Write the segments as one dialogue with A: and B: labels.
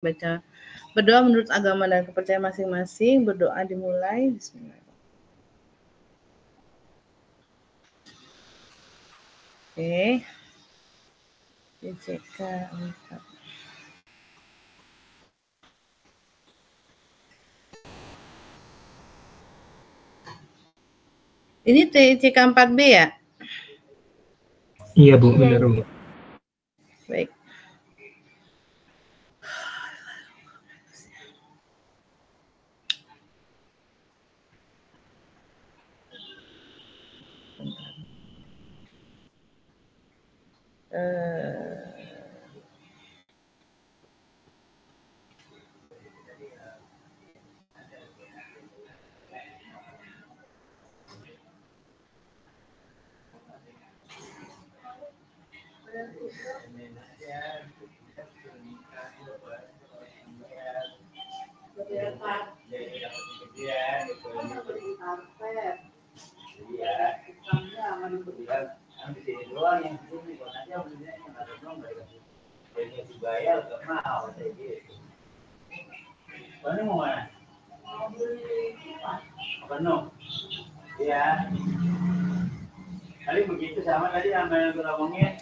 A: Baca berdoa menurut agama dan kepercayaan masing-masing. Berdoa dimulai. Bismillahirrahmanirrahim. Oke. DCK. Ini TCK 4B ya?
B: Iya Bu, benar Bu.
A: Baik.
C: Kali begitu sama tadi sama yang kita omongin.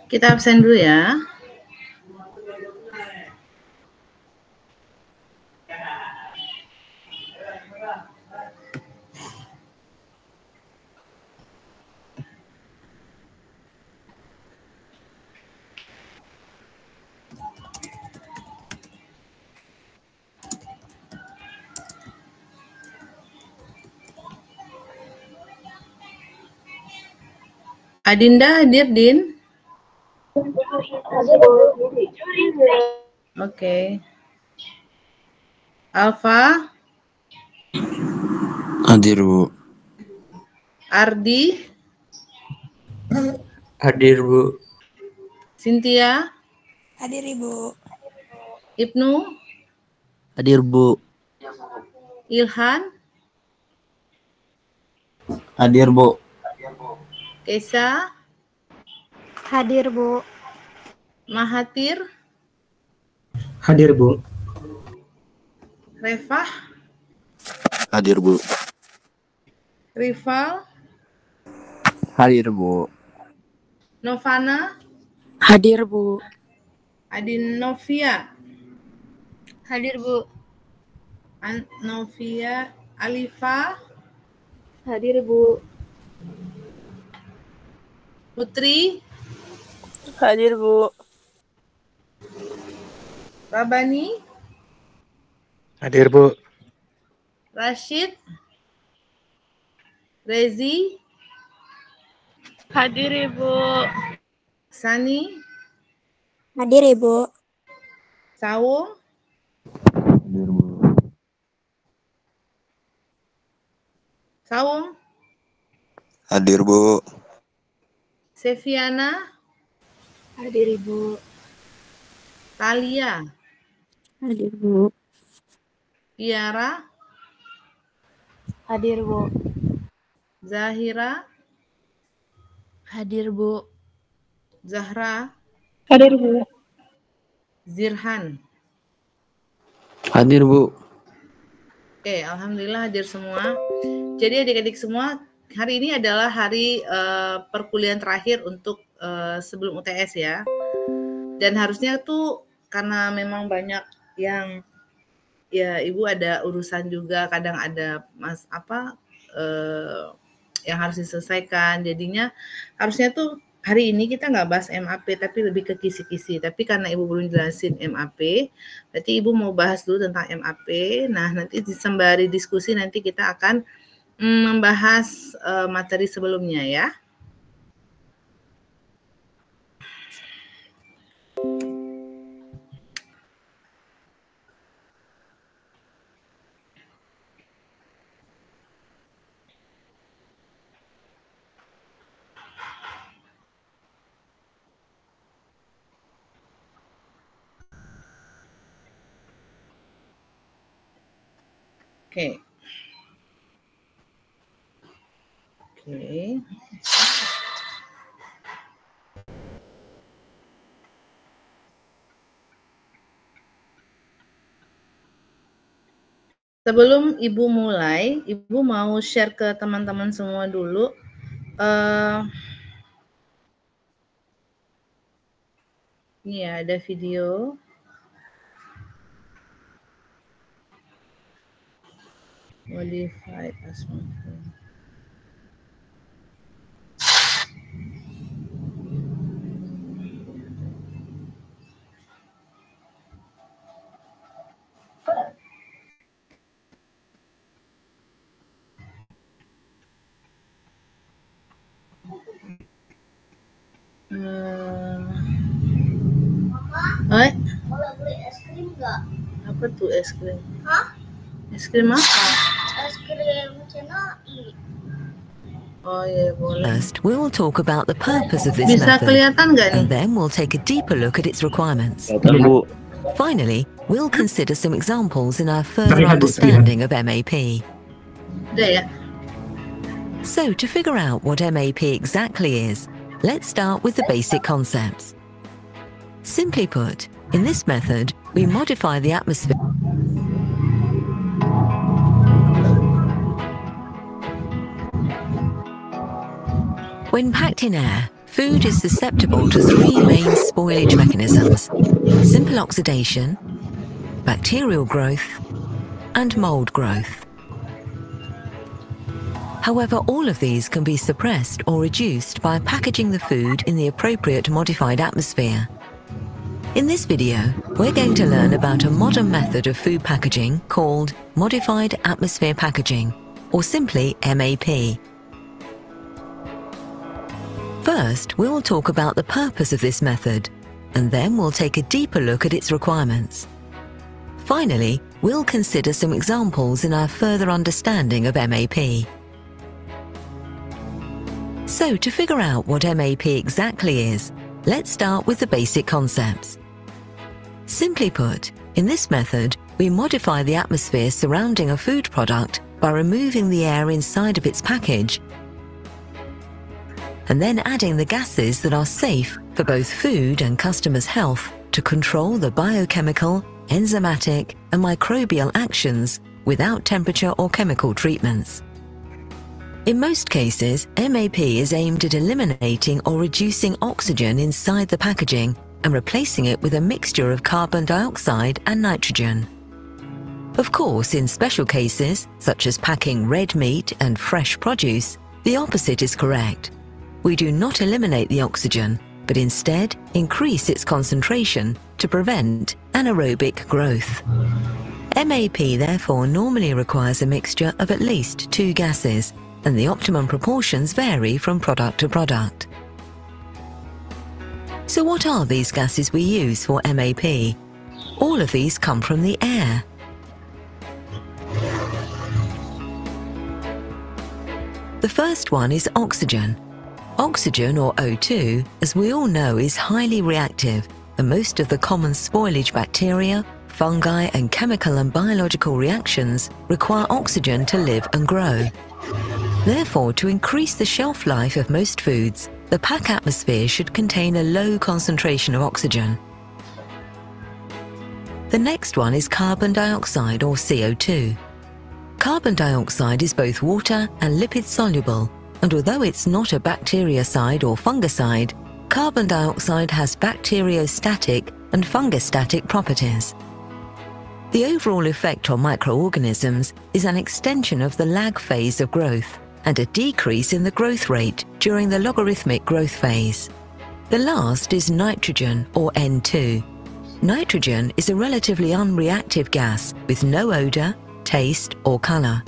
A: Kita absen dulu ya. Adinda hadir, Din? Oke. Alfa?
D: Hadir Bu.
A: Ardi?
B: Hadir Bu.
A: Cynthia?
E: Hadir Ibu.
A: Ibnu?
D: Hadir Bu.
A: Ilhan?
D: Hadir Bu.
A: Keisha?
E: Hadir Bu.
A: Mahathir?
B: Hadir Bu.
A: Revah?
D: Hadir Bu.
A: Rival?
D: Hadir Bu.
A: Novana?
E: Hadir Bu.
A: Adinovia?
E: Hadir Bu.
A: Novia? Alifa?
E: Hadir Bu.
A: Putri?
E: Hadir Bu.
A: Rabani?
B: Hadir Bu.
A: Rashid? Rezi?
E: Hadir Ibu.
A: Sani?
E: Hadir Ibu.
A: Sawung?
D: Hadir Bu.
A: Sawung?
D: Hadir Bu.
A: Seviana?
E: Hadir Ibu.
A: Talia?
E: Hadir Bu.
A: Tiara?
E: Hadir Bu.
A: Zahira?
E: Hadir Bu.
A: Zahra?
E: Hadir Bu.
A: Zirhan?
D: Hadir Bu.
A: Oke, alhamdulillah hadir semua. Jadi adik-adik semua, hari ini adalah hari perkuliahan terakhir untuk sebelum UTS ya. Dan harusnya tuh karena memang banyak yang ya Ibu ada urusan juga, kadang ada yang harus diselesaikan. Jadinya harusnya tuh hari ini kita nggak bahas MAP tapi lebih ke kisi-kisi. Tapi karena Ibu belum jelasin MAP, berarti Ibu mau bahas dulu tentang MAP. Nah, nanti sembari diskusi nanti kita akan membahas materi sebelumnya ya. Oke. Oke. Sebelum Ibu mulai, Ibu mau share ke teman-teman semua dulu. Ini ya, ada video. Modified atmosphere.
F: Boleh beli es krim nggak?
A: Apa tuh es krim?
F: Hah?
A: Es krim apa?
F: Es krim cenai.
A: Oh iya, boleh.
G: First, we will talk about the purpose of this
A: Bisa
G: method,
A: kelihatan nggak nih?
G: and then we'll take a deeper look at its requirements.
D: Bu.
G: Finally, we'll consider some examples in our further understanding of MAP.
A: Udah ya?
G: So, to figure out what MAP exactly is, let's start with the basic concepts. Simply put, in this method, we modify the atmosphere when packed in air. Food is susceptible to three main spoilage mechanisms: simple oxidation, bacterial growth, and mold growth. However, all of these can be suppressed or reduced by packaging the food in the appropriate modified atmosphere. In this video, we're going to learn about a modern method of food packaging called Modified Atmosphere Packaging, or simply MAP. First, we'll talk about the purpose of this method, and then we'll take a deeper look at its requirements. Finally, we'll consider some examples in our further understanding of MAP. So, to figure out what MAP exactly is, let's start with the basic concepts. Simply put, in this method, we modify the atmosphere surrounding a food product by removing the air inside of its package and then adding the gases that are safe for both food and customers' health to control the biochemical, enzymatic, and microbial actions without temperature or chemical treatments. In most cases, MAP is aimed at eliminating or reducing oxygen inside the packaging and replacing it with a mixture of carbon dioxide and nitrogen. Of course, in special cases, such as packing red meat and fresh produce, the opposite is correct. We do not eliminate the oxygen, but instead increase its concentration to prevent anaerobic growth. MAP therefore normally requires a mixture of at least two gases, and the optimum proportions vary from product to product. So what are these gases we use for MAP? All of these come from the air. The first one is oxygen. Oxygen, or O2, as we all know, is highly reactive, and most of the common spoilage bacteria, fungi, and chemical and biological reactions require oxygen to live and grow. Therefore, to increase the shelf life of most foods, the pack atmosphere should contain a low concentration of oxygen. The next one is carbon dioxide, or CO2. Carbon dioxide is both water and lipid soluble, and although it's not a bactericide or fungicide, carbon dioxide has bacteriostatic and fungostatic properties. The overall effect on microorganisms is an extension of the lag phase of growth and a decrease in the growth rate during the logarithmic growth phase. The last is nitrogen, or N2. Nitrogen is a relatively unreactive gas with no odor, taste, or color.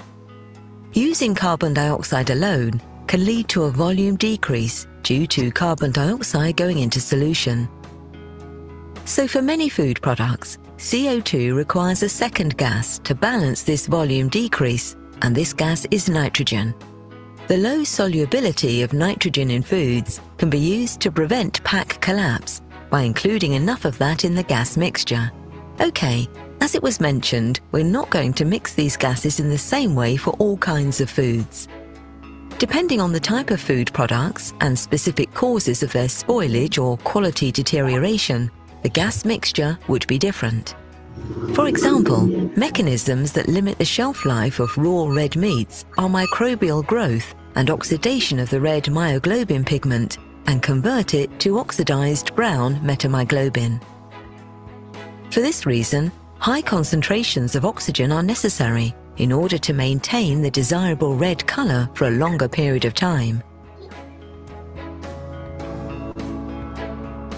G: Using carbon dioxide alone can lead to a volume decrease due to carbon dioxide going into solution. So for many food products, CO2 requires a second gas to balance this volume decrease, and this gas is nitrogen. The low solubility of nitrogen in foods can be used to prevent pack collapse by including enough of that in the gas mixture. Okay, As it was mentioned, we're not going to mix these gases in the same way for all kinds of foods. Depending on the type of food products and specific causes of their spoilage or quality deterioration, the gas mixture would be different. For example, mechanisms that limit the shelf life of raw red meats are microbial growth and oxidation of the red myoglobin pigment and convert it to oxidized brown metamyoglobin. For this reason, high concentrations of oxygen are necessary in order to maintain the desirable red color for a longer period of time.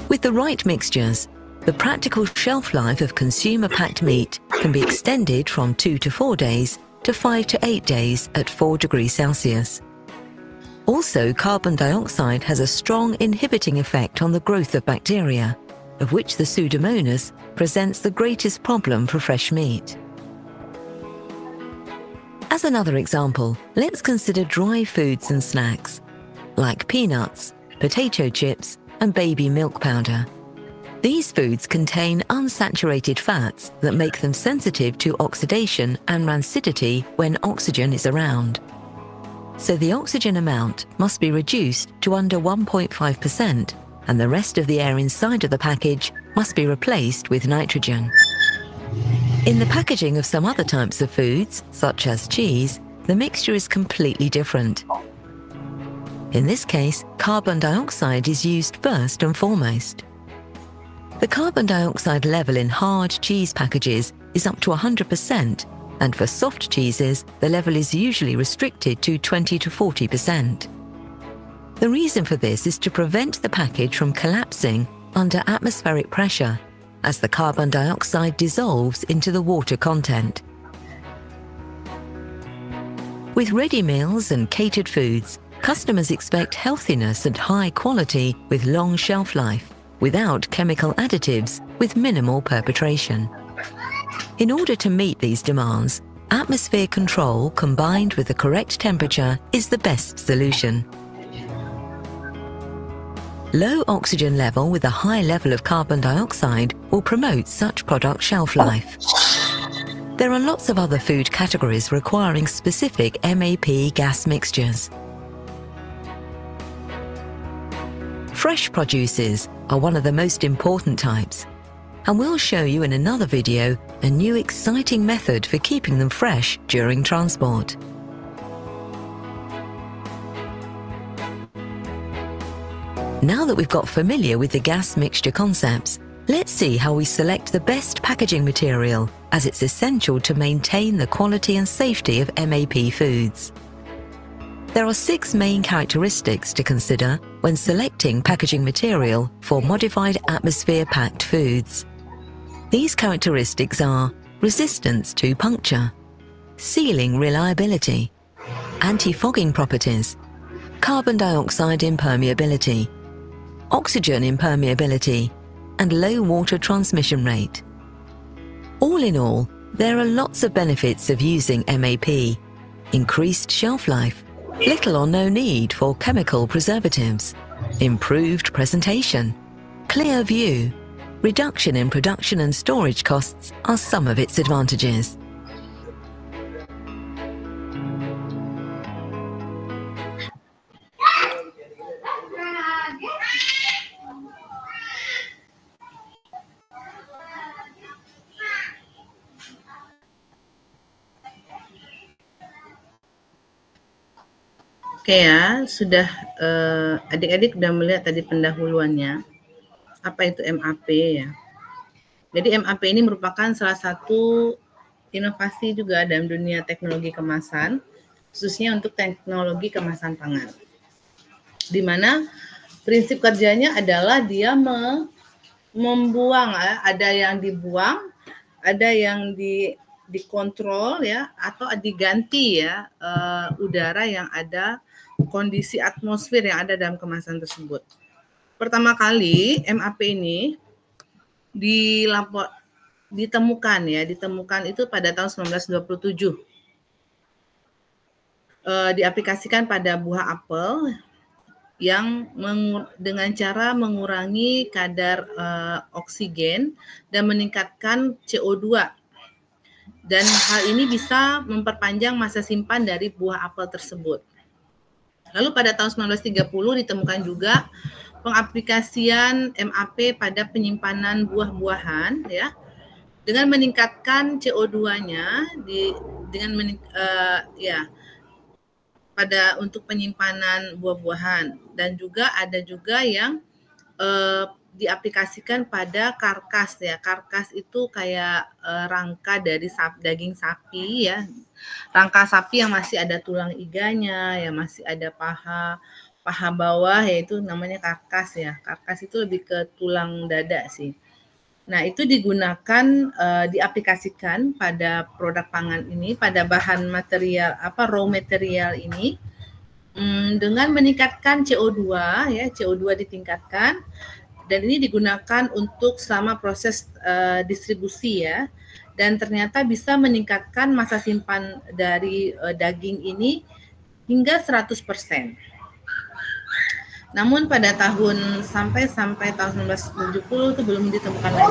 G: With the right mixtures, the practical shelf life of consumer-packed meat can be extended from 2 to 4 days to 5 to 8 days at 4 degrees Celsius. Also, carbon dioxide has a strong inhibiting effect on the growth of bacteria, of which the Pseudomonas presents the greatest problem for fresh meat. As another example, let's consider dry foods and snacks, like peanuts, potato chips, and baby milk powder. These foods contain unsaturated fats that make them sensitive to oxidation and rancidity when oxygen is around. So the oxygen amount must be reduced to under 1.5%, and the rest of the air inside of the package must be replaced with nitrogen. In the packaging of some other types of foods, such as cheese, the mixture is completely different. In this case, carbon dioxide is used first and foremost. The carbon dioxide level in hard cheese packages is up to 100%, and for soft cheeses, the level is usually restricted to 20 to 40%. The reason for this is to prevent the package from collapsing under atmospheric pressure, as the carbon dioxide dissolves into the water content. With ready meals and catered foods, customers expect healthiness and high quality with long shelf life, without chemical additives, with minimal perpetration. In order to meet these demands, atmosphere control combined with the correct temperature is the best solution. Low oxygen level with a high level of carbon dioxide will promote such product shelf life. There are lots of other food categories requiring specific MAP gas mixtures. Fresh produces are one of the most important types, and we'll show you in another video a new exciting method for keeping them fresh during transport. Now that we've got familiar with the gas mixture concepts, let's see how we select the best packaging material, as it's essential to maintain the quality and safety of MAP foods. There are 6 main characteristics to consider when selecting packaging material for modified atmosphere-packed foods. These characteristics are resistance to puncture, sealing reliability, anti-fogging properties, carbon dioxide impermeability, oxygen impermeability, and low water transmission rate. All in all, there are lots of benefits of using MAP: increased shelf life, little or no need for chemical preservatives, improved presentation, clear view, reduction in production and storage costs are some of its advantages.
A: Oke ya, sudah adik-adik sudah melihat tadi pendahuluannya. Apa itu MAP ya? Jadi MAP ini merupakan salah satu inovasi juga dalam dunia teknologi kemasan, khususnya untuk teknologi kemasan pangan. Di mana prinsip kerjanya adalah dia membuang, ada yang dibuang, ada yang dikontrol ya, atau diganti ya udara yang ada, kondisi atmosfer yang ada dalam kemasan tersebut. Pertama kali MAP ini ditemukan itu pada tahun 1927. Diaplikasikan pada buah apel yang dengan cara mengurangi kadar oksigen dan meningkatkan CO2 Dan hal ini bisa memperpanjang masa simpan dari buah apel tersebut. Lalu pada tahun 1930 ditemukan juga pengaplikasian MAP pada penyimpanan buah-buahan ya, dengan meningkatkan CO2-nya pada untuk penyimpanan buah-buahan, dan juga ada juga yang diaplikasikan pada karkas ya. Karkas itu kayak rangka dari daging sapi ya. Rangka sapi yang masih ada tulang iganya, ya masih ada paha bawah, yaitu namanya karkas ya. Karkas itu lebih ke tulang dada sih. Nah, itu digunakan diaplikasikan pada produk pangan ini, pada bahan material raw material ini dengan meningkatkan CO2 ya, CO2 ditingkatkan, dan ini digunakan untuk selama proses distribusi ya, dan ternyata bisa meningkatkan masa simpan dari daging ini hingga 100%. Namun pada sampai tahun 1970 itu belum ditemukan lagi.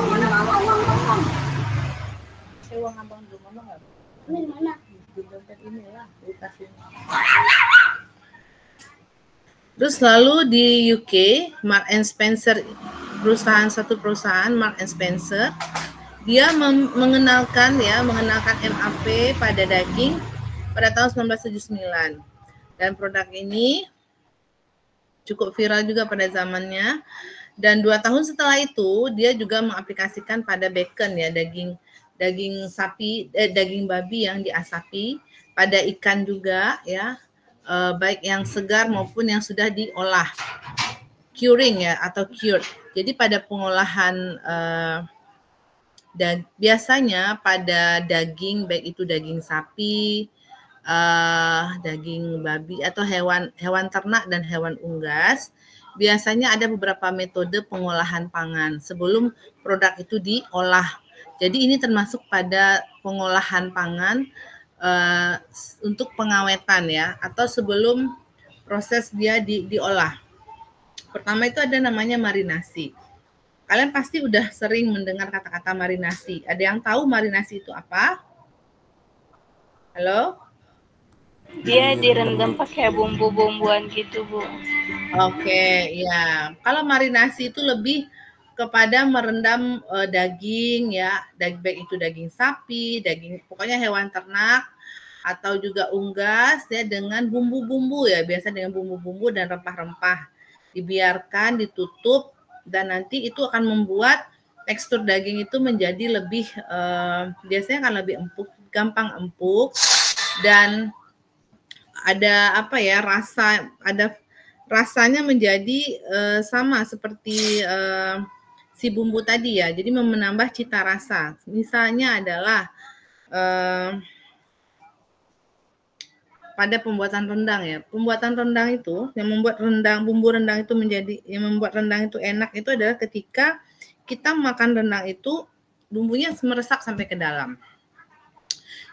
A: Uang abang belum ngomong nggak?
F: Ini mana?
A: Di dompet inilah, dikasih. Terus lalu di UK, Marks and Spencer, satu perusahaan Marks and Spencer, dia mengenalkan MAP pada daging pada tahun 1979. Dan produk ini cukup viral juga pada zamannya, dan 2 tahun setelah itu dia juga mengaplikasikan pada bacon ya, daging sapi, daging babi yang diasapi, pada ikan juga ya, baik yang segar maupun yang sudah diolah, curing ya atau cured. Jadi pada pengolahan biasanya pada daging, baik itu daging sapi, daging babi atau hewan ternak dan hewan unggas, biasanya ada beberapa metode pengolahan pangan sebelum produk itu diolah. Jadi ini termasuk pada pengolahan pangan untuk pengawetan ya, atau sebelum proses dia diolah. Pertama itu ada namanya marinasi. Kalian pasti udah sering mendengar kata-kata marinasi. Ada yang tahu marinasi itu apa? Halo?
E: Dia direndam pakai bumbu-bumbuan gitu, Bu.
A: Oke, ya. Kalau marinasi itu lebih kepada merendam daging ya, baik itu daging sapi, pokoknya hewan ternak atau juga unggas ya, dengan bumbu-bumbu ya, biasa dengan bumbu-bumbu dan rempah-rempah. Dibiarkan, ditutup, dan nanti itu akan membuat tekstur daging itu menjadi lebih biasanya akan lebih empuk, gampang empuk, dan ada rasanya menjadi sama seperti si bumbu tadi ya. Jadi menambah cita rasa. Misalnya adalah pada pembuatan rendang ya. Pembuatan rendang itu yang membuat bumbu rendang itu membuat rendang itu enak itu adalah ketika kita makan rendang itu bumbunya meresap sampai ke dalam.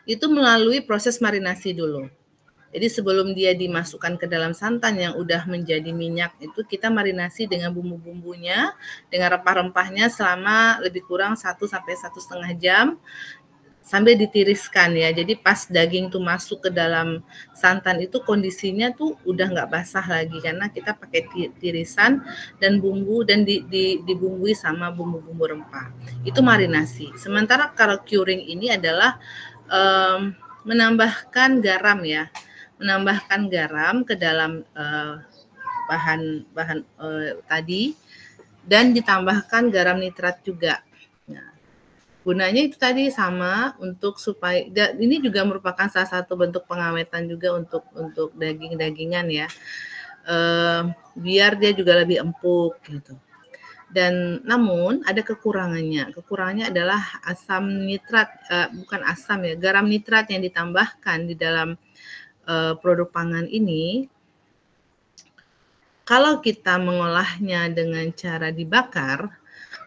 A: Itu melalui proses marinasi dulu. Jadi sebelum dia dimasukkan ke dalam santan yang udah menjadi minyak, itu kita marinasi dengan bumbu-bumbunya, dengan rempah-rempahnya selama lebih kurang 1 sampai 1,5 jam sambil ditiriskan ya. Jadi pas daging tuh masuk ke dalam santan itu kondisinya tuh udah nggak basah lagi karena kita pakai tirisan dan bumbu, dan dibumbui sama bumbu-bumbu rempah. Itu marinasi. Sementara kalau curing ini adalah menambahkan garam ya. Menambahkan garam ke dalam bahan tadi, dan ditambahkan garam nitrat juga. Nah, gunanya itu tadi sama untuk supaya ini juga merupakan salah satu bentuk pengawetan juga untuk daging-dagingan ya, biar dia juga lebih empuk gitu. Dan namun ada kekurangannya. Kekurangannya adalah asam nitrat, garam nitrat yang ditambahkan di dalam produk pangan ini. Kalau kita mengolahnya dengan cara dibakar,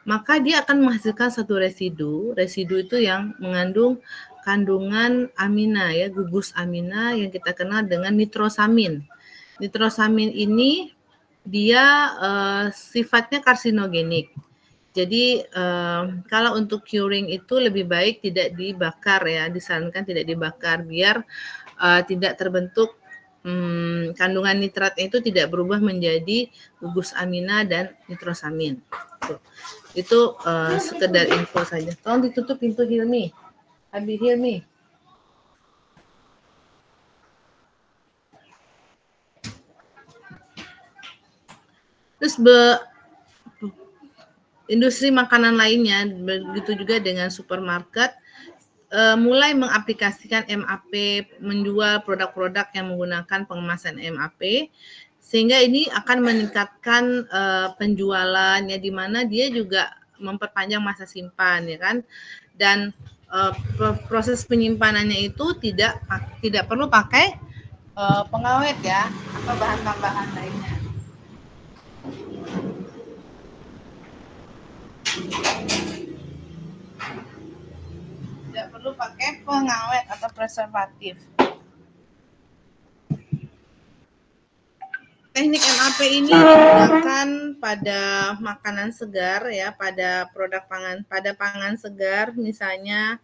A: maka dia akan menghasilkan satu residu itu yang mengandung kandungan amina ya, gugus amina yang kita kenal dengan nitrosamin. Nitrosamin ini dia sifatnya karsinogenik. Jadi kalau untuk curing itu lebih baik tidak dibakar ya, disarankan tidak dibakar biar tidak terbentuk kandungan nitratnya itu tidak berubah menjadi gugus amina dan nitrosamin. Itu sekedar info saja. Tolong ditutup pintu Hilmi. Abi Hilmi. Terus industri makanan lainnya, begitu juga dengan supermarket, mulai mengaplikasikan MAP, menjual produk-produk yang menggunakan pengemasan MAP, sehingga ini akan meningkatkan penjualan, ya, di mana dia juga memperpanjang masa simpan, ya kan, dan proses penyimpanannya itu tidak perlu pakai pengawet ya, atau bahan tambahan lainnya. Tidak perlu pakai pengawet atau preservatif. Teknik MAP ini digunakan pada makanan segar ya, pada pangan segar, misalnya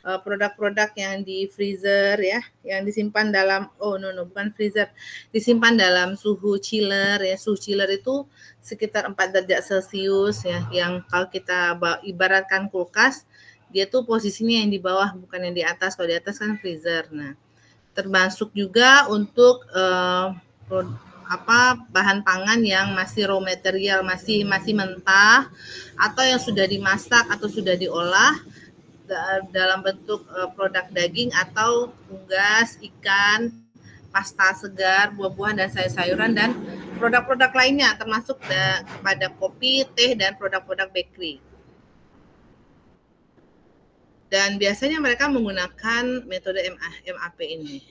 A: produk-produk yang di freezer ya, yang disimpan dalam bukan freezer, disimpan dalam suhu chiller ya. Suhu chiller itu sekitar 4 derajat Celcius ya, yang kalau kita ibaratkan kulkas, dia tuh posisinya yang di bawah bukan yang di atas. Kalau di atas kan freezer. Nah, termasuk juga untuk bahan pangan yang masih raw material, masih mentah, atau yang sudah dimasak atau sudah diolah dalam bentuk produk daging atau unggas, ikan, pasta segar, buah-buahan dan sayur-sayuran, dan produk-produk lainnya termasuk kepada kopi, teh, dan produk-produk bakery. Dan biasanya mereka menggunakan metode MAP ini.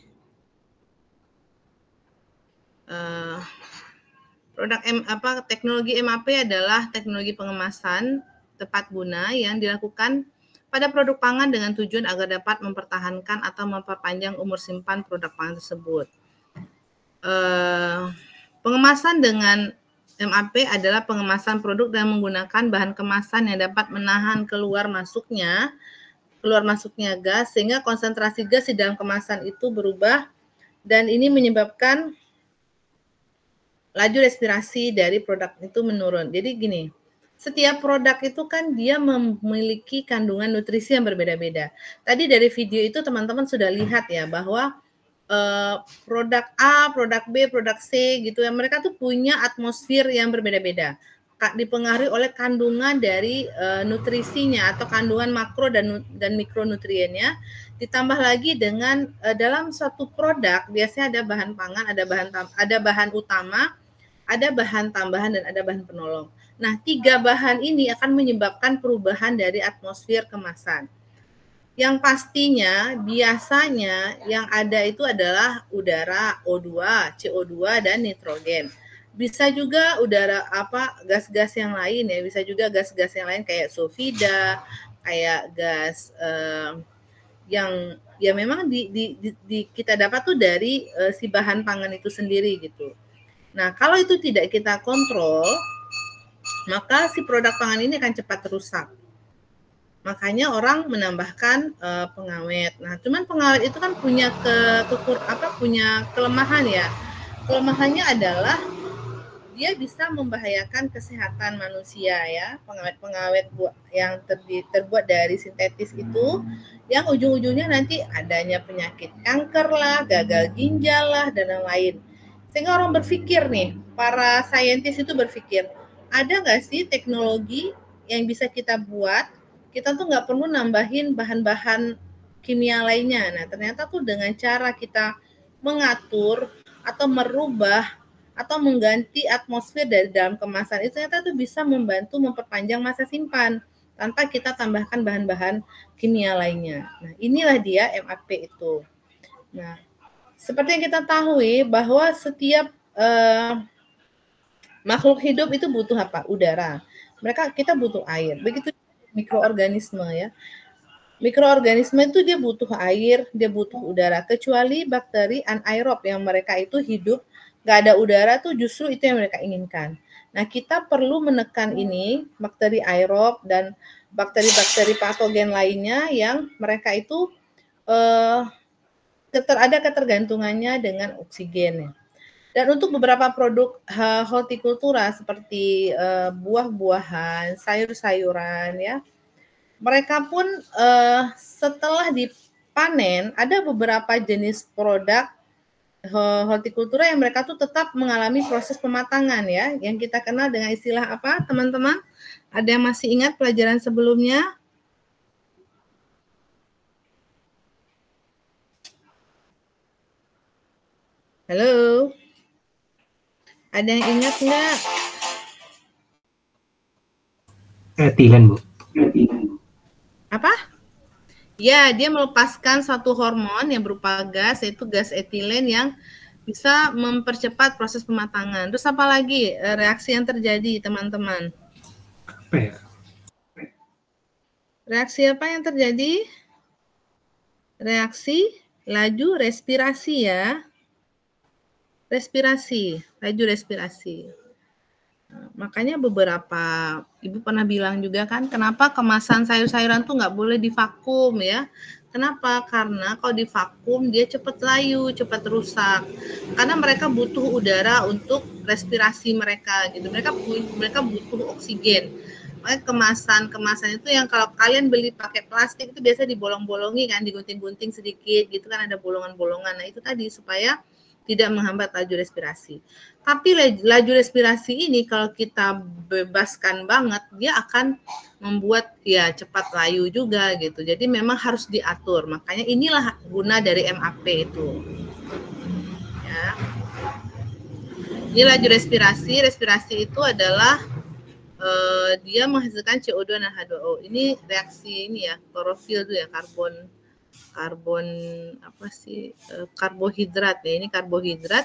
A: Teknologi MAP adalah teknologi pengemasan tepat guna yang dilakukan pada produk pangan dengan tujuan agar dapat mempertahankan atau memperpanjang umur simpan produk pangan tersebut. Pengemasan dengan MAP adalah pengemasan produk dengan menggunakan bahan kemasan yang dapat menahan keluar masuknya gas, sehingga konsentrasi gas di dalam kemasan itu berubah, dan ini menyebabkan laju respirasi dari produk itu menurun. Jadi gini, setiap produk itu kan dia memiliki kandungan nutrisi yang berbeda-beda. Tadi dari video itu teman-teman sudah lihat ya, bahwa produk A, produk B, produk C gitu ya, mereka tuh punya atmosfer yang berbeda-beda, dipengaruhi oleh kandungan dari nutrisinya atau kandungan makro dan mikronutriennya. Ditambah lagi dengan dalam suatu produk biasanya ada bahan pangan, ada bahan utama, ada bahan tambahan, dan ada bahan penolong. Nah, 3 bahan ini akan menyebabkan perubahan dari atmosfer kemasan. Yang pastinya biasanya yang ada itu adalah udara, O2, CO2, dan nitrogen. Bisa juga gas-gas yang lain ya, bisa juga gas-gas yang lain kayak sulfida, kayak gas yang ya memang kita dapat tuh dari si bahan pangan itu sendiri gitu. Nah, kalau itu tidak kita kontrol, maka si produk pangan ini akan cepat rusak. Makanya orang menambahkan pengawet. Nah, cuman pengawet itu kan punya punya kelemahan ya. Kelemahannya adalah dia bisa membahayakan kesehatan manusia ya. Pengawet yang terbuat dari sintetis itu, yang ujung-ujungnya nanti adanya penyakit kanker lah, gagal ginjal lah, dan lain-lain. Sehingga orang berpikir nih, para saintis itu berpikir, ada nggak sih teknologi yang bisa kita buat, kita tuh nggak perlu nambahin bahan-bahan kimia lainnya. Nah, ternyata tuh dengan cara kita mengatur atau merubah atau mengganti atmosfer dari dalam kemasan itu, ternyata tuh bisa membantu memperpanjang masa simpan tanpa kita tambahkan bahan-bahan kimia lainnya. Nah, inilah dia MAP itu. Nah, seperti yang kita tahu bahwa setiap makhluk hidup itu butuh apa? Udara. Kita butuh air. Begitu mikroorganisme ya. Mikroorganisme itu dia butuh air, dia butuh udara. Kecuali bakteri anaerob yang mereka itu hidup nggak ada udara tuh justru itu yang mereka inginkan. Nah, kita perlu menekan ini, bakteri aerob dan bakteri-bakteri patogen lainnya yang mereka itu ada ketergantungannya dengan oksigen. Dan untuk beberapa produk hortikultura seperti buah-buahan, sayur-sayuran ya, mereka pun setelah dipanen ada beberapa jenis produk hortikultura yang mereka tuh tetap mengalami proses pematangan ya, yang kita kenal dengan istilah apa, teman-teman? Ada yang masih ingat pelajaran sebelumnya? Halo? Ada yang ingat nggak?
B: Etilen, Bu.
A: Apa? Ya, dia melepaskan suatu hormon yang berupa gas, yaitu gas etilen yang bisa mempercepat proses pematangan. Terus apa lagi reaksi yang terjadi, teman-teman?
B: Apa ya?
A: Reaksi apa yang terjadi? Reaksi laju respirasi ya. Laju respirasi. Nah, makanya beberapa ibu pernah bilang juga kan, kenapa kemasan sayur-sayuran tuh nggak boleh divakum ya? Kenapa? Karena kalau divakum dia cepat layu, cepat rusak. Karena mereka butuh udara untuk respirasi mereka gitu. Mereka butuh oksigen. Makanya kemasan itu yang kalau kalian beli pakai plastik itu biasa dibolong-bolongi kan, digunting-gunting sedikit gitu kan, ada bolongan-bolongan. Nah, itu tadi supaya tidak menghambat laju respirasi. Tapi laju respirasi ini kalau kita bebaskan banget, dia akan membuat ya cepat layu juga gitu. Jadi memang harus diatur. Makanya inilah guna dari MAP itu. Ya. Ini laju respirasi. Respirasi itu adalah dia menghasilkan CO2 dan H2O. Ini reaksi ini ya, klorofil itu ya, karbohidrat ya, ini karbohidrat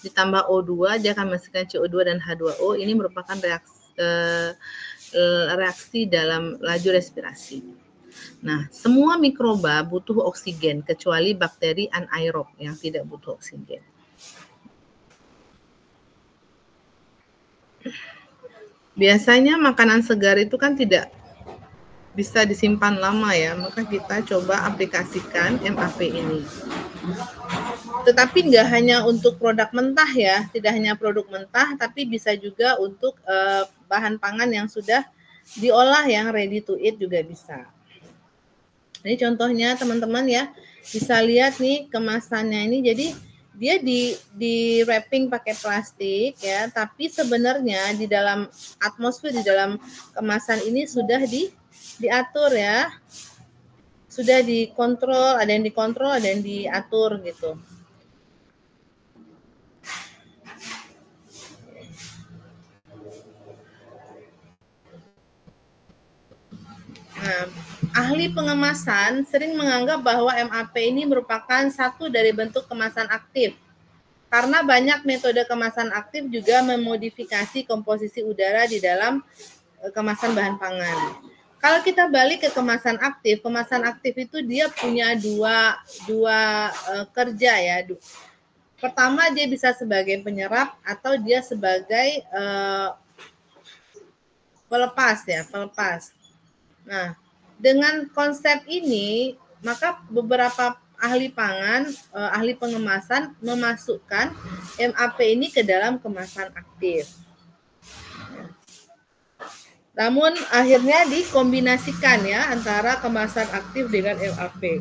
A: ditambah O2 dia akan menghasilkan CO2 dan H2O. Ini merupakan reaksi dalam laju respirasi. Nah, semua mikroba butuh oksigen kecuali bakteri anaerob yang tidak butuh oksigen. Biasanya makanan segar itu kan tidak bisa disimpan lama ya, maka kita coba aplikasikan MAP ini. Tetapi nggak hanya untuk produk mentah ya, tidak hanya produk mentah, tapi bisa juga untuk bahan pangan yang sudah diolah yang ready to eat juga bisa. Ini contohnya teman-teman ya, bisa lihat nih kemasannya ini, jadi dia di wrapping pakai plastik ya, tapi sebenarnya di dalam atmosfer, di dalam kemasan ini sudah diatur ya, sudah dikontrol, ada yang dikontrol, ada yang diatur gitu. Nah, ahli pengemasan sering menganggap bahwa MAP ini merupakan satu dari bentuk kemasan aktif. Karena banyak metode kemasan aktif juga memodifikasi komposisi udara di dalam kemasan bahan pangan. Kalau kita balik ke kemasan aktif itu dia punya dua kerja ya. Pertama, dia bisa sebagai penyerap atau dia sebagai pelepas. Nah, dengan konsep ini, maka beberapa ahli pangan, ahli pengemasan memasukkan MAP ini ke dalam kemasan aktif. Namun akhirnya dikombinasikan ya antara kemasan aktif dengan MAP.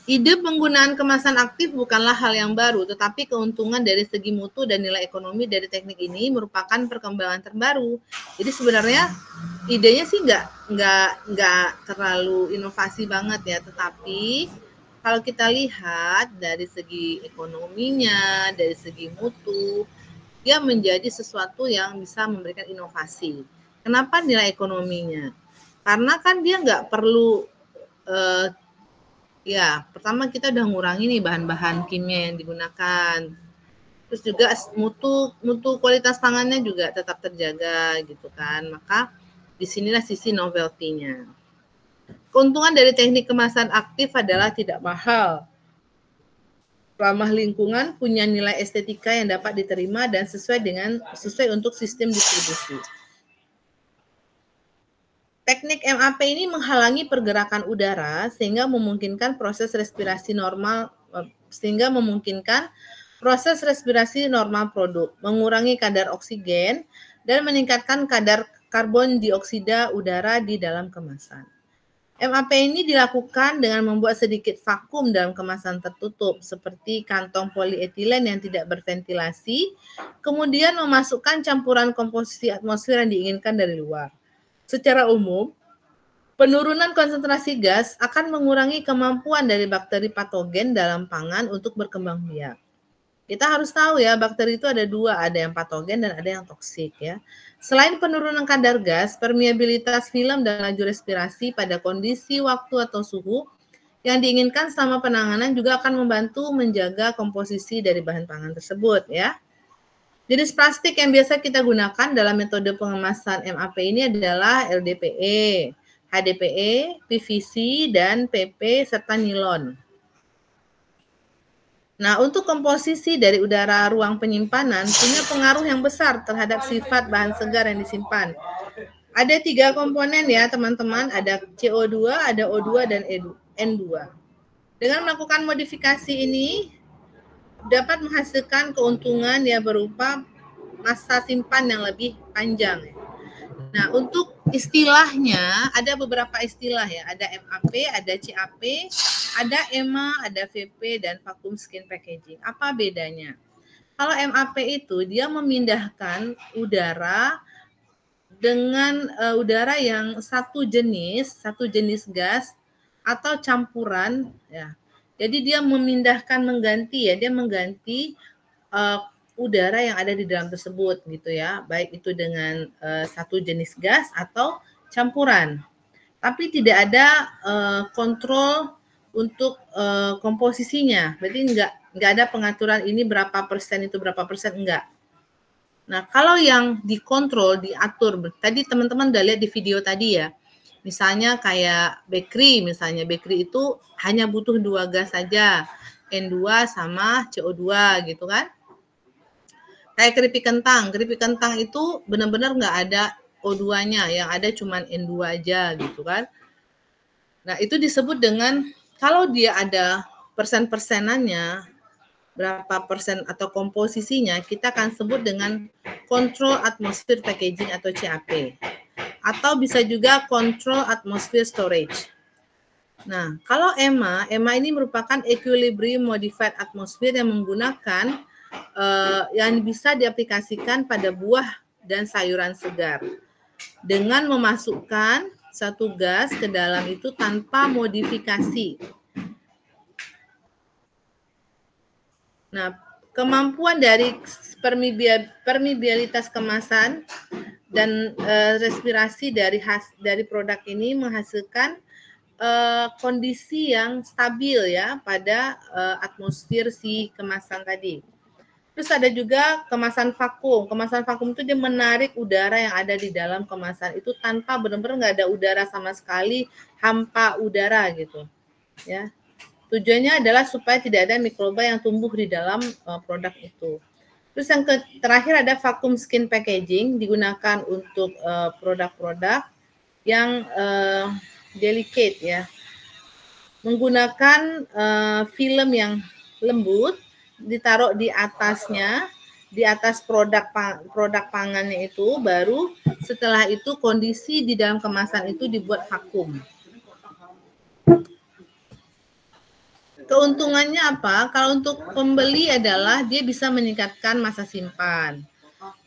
A: Ide penggunaan kemasan aktif bukanlah hal yang baru, tetapi keuntungan dari segi mutu dan nilai ekonomi dari teknik ini merupakan perkembangan terbaru. Jadi sebenarnya idenya sih nggak terlalu inovasi banget ya, tetapi kalau kita lihat dari segi ekonominya, dari segi mutu, dia menjadi sesuatu yang bisa memberikan inovasi. Kenapa nilai ekonominya? Karena kan dia nggak perlu ya, pertama kita udah ngurangi nih bahan-bahan kimia yang digunakan. Terus juga mutu kualitas pangannya juga tetap terjaga gitu kan. Maka disinilah sisi novelty-nya. Keuntungan dari teknik kemasan aktif adalah tidak mahal. ramah lingkungan, punya nilai estetika yang dapat diterima dan sesuai untuk sistem distribusi. Teknik MAP ini menghalangi pergerakan udara sehingga memungkinkan proses respirasi normal produk, mengurangi kadar oksigen dan meningkatkan kadar karbon dioksida udara di dalam kemasan. MAP ini dilakukan dengan membuat sedikit vakum dalam kemasan tertutup seperti kantong polietilen yang tidak berventilasi, kemudian memasukkan campuran komposisi atmosfer yang diinginkan dari luar. Secara umum, penurunan konsentrasi gas akan mengurangi kemampuan dari bakteri patogen dalam pangan untuk berkembang biak. Kita harus tahu ya, bakteri itu ada dua, ada yang patogen dan ada yang toksik ya. Selain penurunan kadar gas, permeabilitas film dan laju respirasi pada kondisi waktu atau suhu yang diinginkan selama penanganan juga akan membantu menjaga komposisi dari bahan pangan tersebut ya. Jenis plastik yang biasa kita gunakan dalam metode pengemasan MAP ini adalah LDPE, HDPE, PVC, dan PP serta nilon. Nah, untuk komposisi dari udara ruang penyimpanan punya pengaruh yang besar terhadap sifat bahan segar yang disimpan. Ada 3 komponen ya teman-teman, ada CO2, ada O2, dan N2. Dengan melakukan modifikasi ini dapat menghasilkan keuntungan ya berupa masa simpan yang lebih panjang. Nah, untuk istilahnya ada beberapa istilah ya, ada MAP, ada CAP, ada EMA, ada VP, dan vacuum skin packaging. Apa bedanya? Kalau MAP itu dia memindahkan udara dengan udara yang satu jenis gas atau campuran ya. Jadi dia mengganti udara yang ada di dalam tersebut gitu ya, baik itu dengan satu jenis gas atau campuran. Tapi tidak ada kontrol untuk komposisinya, berarti nggak ada pengaturan ini berapa persen itu berapa persen, enggak. Nah, kalau yang dikontrol, diatur, tadi teman-teman udah lihat di video tadi ya, misalnya kayak bakery, itu hanya butuh 2 gas saja, N2 sama CO2 gitu kan. Kayak keripik kentang itu benar-benar nggak ada O2-nya, yang ada cuma N2 aja gitu kan. Nah, itu disebut dengan, kalau dia ada persen-persenannya, berapa persen atau komposisinya, kita akan sebut dengan Control Atmosphere Packaging atau CAP. Atau bisa juga Control Atmosphere Storage. Nah, kalau EMA ini merupakan Equilibrium Modified Atmosphere yang menggunakan yang bisa diaplikasikan pada buah dan sayuran segar dengan memasukkan satu gas ke dalam itu tanpa modifikasi. Nah, kemampuan dari permeabilitas kemasan dan respirasi dari produk ini menghasilkan kondisi yang stabil ya pada atmosfer si kemasan tadi. Terus ada juga kemasan vakum. Kemasan vakum itu dia menarik udara yang ada di dalam kemasan itu tanpa benar-benar nggak ada udara sama sekali, hampa udara gitu. Ya. Tujuannya adalah supaya tidak ada mikroba yang tumbuh di dalam produk itu. Terus yang terakhir ada vacuum skin packaging, digunakan untuk produk-produk yang delicate ya. Menggunakan film yang lembut, ditaruh di atasnya, di atas produk pangannya itu, baru setelah itu kondisi di dalam kemasan itu dibuat vakum. Keuntungannya apa? Kalau untuk pembeli adalah dia bisa meningkatkan masa simpan.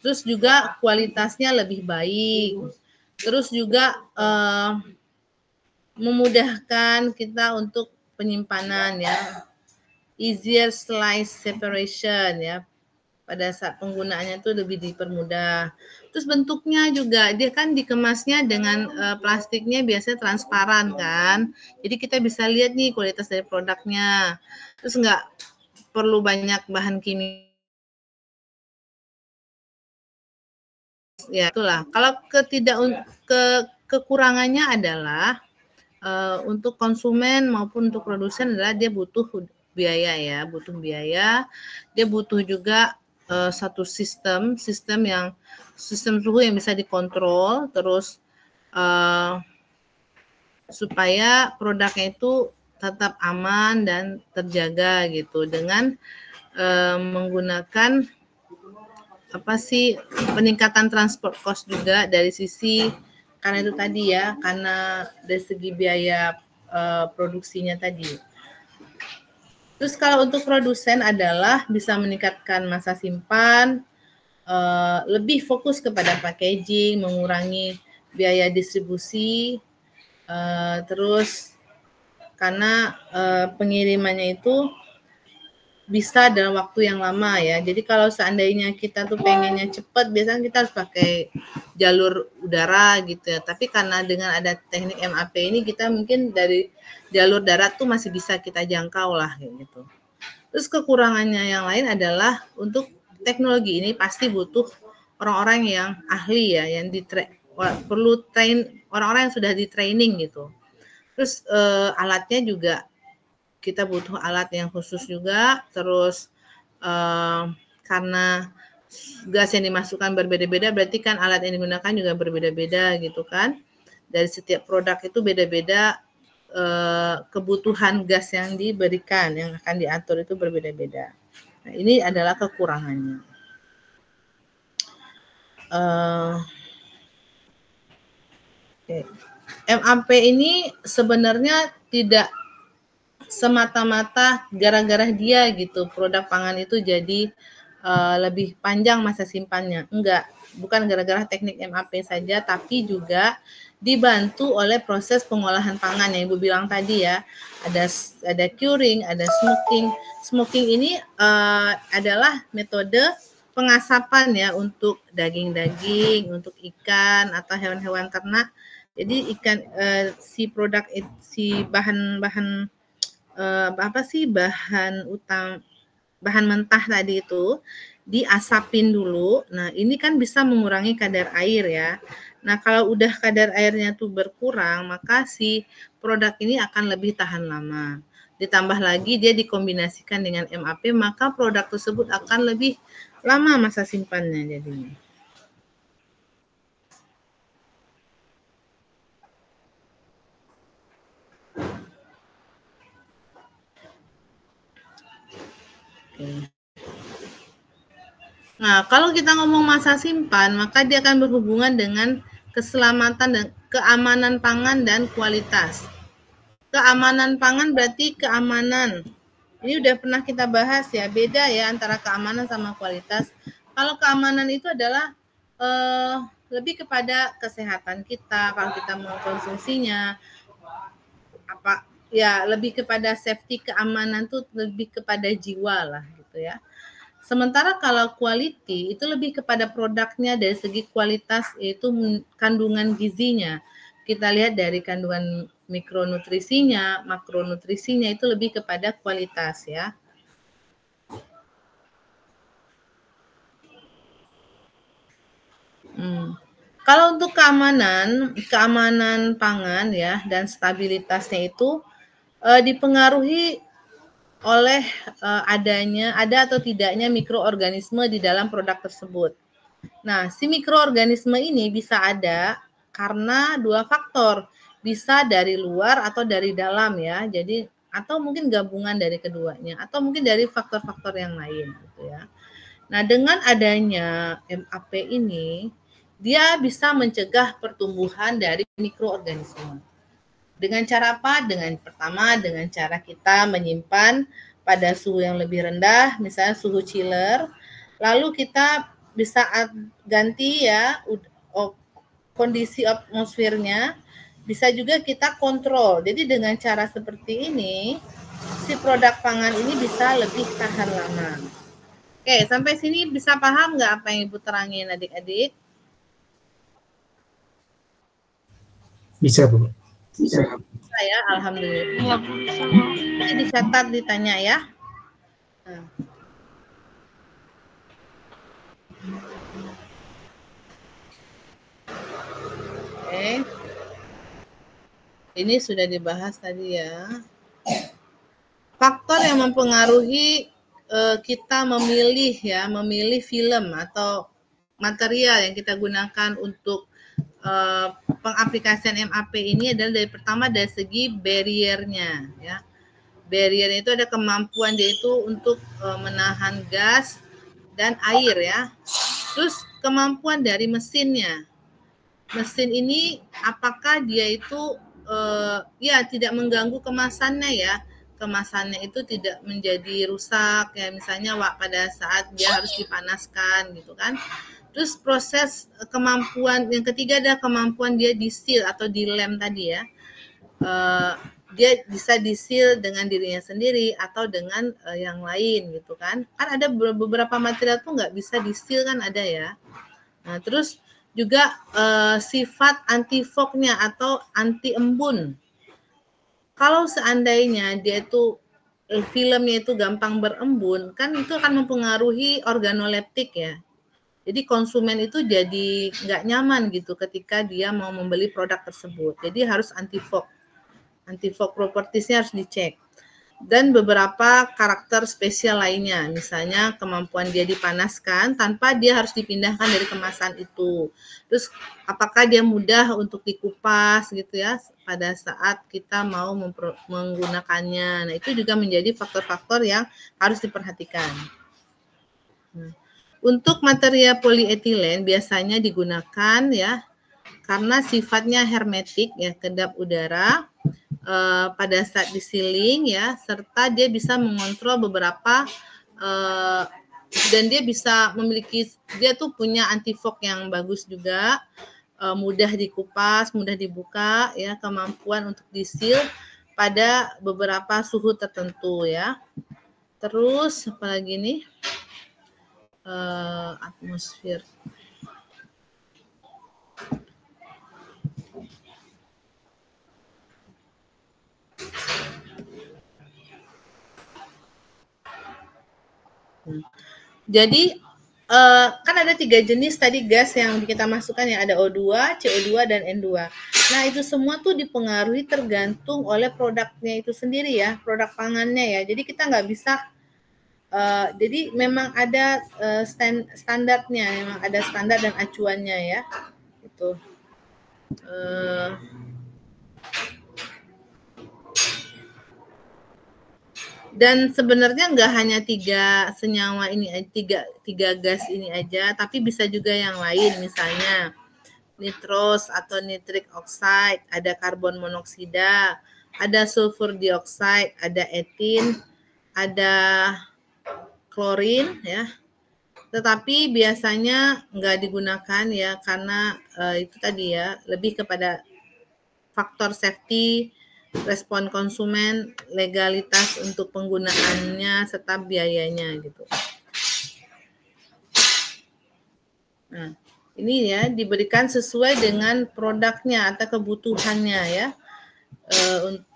A: Terus juga kualitasnya lebih baik. Terus juga memudahkan kita untuk penyimpanan ya. Easier slice separation ya. Pada saat penggunaannya itu lebih dipermudah. Terus bentuknya juga, dia kan dikemasnya dengan plastiknya biasanya transparan kan. Jadi kita bisa lihat nih kualitas dari produknya. Terus nggak perlu banyak bahan kimia. Ya itulah. Kalau kekurangannya adalah untuk konsumen maupun untuk produsen adalah dia butuh biaya ya, butuh biaya. Dia butuh juga satu sistem suhu yang bisa dikontrol, terus supaya produknya itu tetap aman dan terjaga gitu dengan menggunakan peningkatan transport cost juga dari sisi karena itu tadi ya, karena dari segi biaya produksinya tadi. Terus kalau untuk produsen adalah bisa meningkatkan masa simpan, lebih fokus kepada packaging, mengurangi biaya distribusi, terus karena pengirimannya itu bisa dalam waktu yang lama ya. Jadi kalau seandainya kita tuh pengennya cepat, biasanya kita harus pakai jalur udara gitu ya. Tapi karena dengan ada teknik MAP ini, kita mungkin dari jalur darat tuh masih bisa kita jangkau lah kayak gitu. Terus kekurangannya yang lain adalah untuk teknologi ini pasti butuh orang-orang yang ahli ya, yang perlu orang-orang yang sudah di training gitu. Terus alatnya juga kita butuh alat yang khusus juga, terus karena gas yang dimasukkan berbeda-beda, berarti kan alat yang digunakan juga berbeda-beda gitu kan. Dari setiap produk itu beda-beda kebutuhan gas yang diberikan, yang akan diatur itu berbeda-beda. Nah, ini adalah kekurangannya. MAP ini sebenarnya tidak semata-mata gara-gara dia gitu produk pangan itu jadi lebih panjang masa simpannya. Enggak, bukan gara-gara teknik MAP saja, tapi juga dibantu oleh proses pengolahan pangan yang Ibu bilang tadi ya. Ada curing, ada smoking. Smoking ini adalah metode pengasapan ya untuk daging-daging, untuk ikan atau hewan-hewan ternak. Jadi bahan mentah tadi itu diasapin dulu. Nah, ini kan bisa mengurangi kadar air ya. Nah, kalau udah kadar airnya tuh berkurang, maka si produk ini akan lebih tahan lama. Ditambah lagi dia dikombinasikan dengan MAP, maka produk tersebut akan lebih lama masa simpannya jadinya. Nah, kalau kita ngomong masa simpan, maka dia akan berhubungan dengan keselamatan dan keamanan pangan dan kualitas. Keamanan pangan berarti keamanan. Ini udah pernah kita bahas ya, beda ya antara keamanan sama kualitas. Kalau keamanan itu adalah lebih kepada kesehatan kita, kalau kita mengkonsumsinya, lebih kepada safety, keamanan tuh lebih kepada jiwa lah gitu ya. Sementara kalau quality itu lebih kepada produknya dari segi kualitas, yaitu kandungan gizinya. Kita lihat dari kandungan mikronutrisinya, makronutrisinya itu lebih kepada kualitas ya. Kalau untuk keamanan pangan ya dan stabilitasnya itu dipengaruhi oleh ada atau tidaknya mikroorganisme di dalam produk tersebut. Nah, si mikroorganisme ini bisa ada karena dua faktor, bisa dari luar atau dari dalam ya. Jadi atau mungkin gabungan dari keduanya atau mungkin dari faktor-faktor yang lain gitu ya. Nah, dengan adanya MAP ini dia bisa mencegah pertumbuhan dari mikroorganisme. Dengan cara apa? Dengan cara kita menyimpan pada suhu yang lebih rendah, misalnya suhu chiller. Lalu kita bisa ganti ya kondisi atmosfernya, bisa juga kita kontrol. Jadi dengan cara seperti ini, si produk pangan ini bisa lebih tahan lama. Oke, sampai sini bisa paham nggak apa yang Ibu terangin adik-adik?
B: Bisa, Bu.
A: Bisa ya, alhamdulillah.
E: Iya, Bu.
A: Ini dicatat, ditanya ya. Nah. Oke. Ini sudah dibahas tadi ya. faktor yang mempengaruhi kita memilih film atau material yang kita gunakan untuk pengaplikasian MAP ini adalah pertama dari segi barrier-nya, ya. Barrier itu ada kemampuan dia itu untuk menahan gas dan air, ya. Terus kemampuan dari mesinnya. Mesin ini apakah dia itu tidak mengganggu kemasannya, ya. Kemasannya itu tidak menjadi rusak, ya, misalnya pada saat dia harus dipanaskan gitu kan. Terus proses kemampuan yang ketiga adalah kemampuan dia di-seal atau dilem tadi, ya. Dia bisa di-seal dengan dirinya sendiri atau dengan yang lain gitu kan. Kan ada beberapa material tuh nggak bisa di-seal kan ada, ya. Nah, terus juga sifat anti fognya atau anti embun. Kalau seandainya dia itu filmnya itu gampang berembun, kan itu akan mempengaruhi organoleptik, ya. Jadi konsumen itu jadi nggak nyaman gitu ketika dia mau membeli produk tersebut. Jadi harus anti fog. Anti fog propertiesnya harus dicek. Dan beberapa karakter spesial lainnya, misalnya kemampuan dia dipanaskan tanpa dia harus dipindahkan dari kemasan itu. Terus apakah dia mudah untuk dikupas gitu, ya, pada saat kita mau menggunakannya. Nah, itu juga menjadi faktor-faktor yang harus diperhatikan. Nah, untuk material polietilen biasanya digunakan, ya, karena sifatnya hermetik, ya, kedap udara pada saat di-sealing, ya, serta dia bisa mengontrol beberapa dan dia bisa dia tuh punya anti fog yang bagus juga, mudah dikupas, mudah dibuka, ya, kemampuan untuk di-seal pada beberapa suhu tertentu, ya. Terus apalagi nih? Atmosfer. Jadi kan ada 3 jenis tadi gas yang kita masukkan, ya, ada O2, CO2 dan N2. Nah, itu semua tuh dipengaruhi tergantung oleh produknya itu sendiri, ya, produk pangannya, ya. Jadi kita nggak bisa jadi memang ada standarnya, memang ada standar dan acuannya, ya. Itu. Dan sebenarnya nggak hanya 3 senyawa ini, tiga gas ini aja, tapi bisa juga yang lain, misalnya nitros atau nitric oxide, ada karbon monoksida, ada sulfur dioxide, ada etin, ada klorin, ya. Tetapi biasanya nggak digunakan, ya, karena itu tadi, ya, lebih kepada faktor safety, respon konsumen, legalitas untuk penggunaannya, serta biayanya gitu. Nah, ini, ya, diberikan sesuai dengan produknya atau kebutuhannya, ya.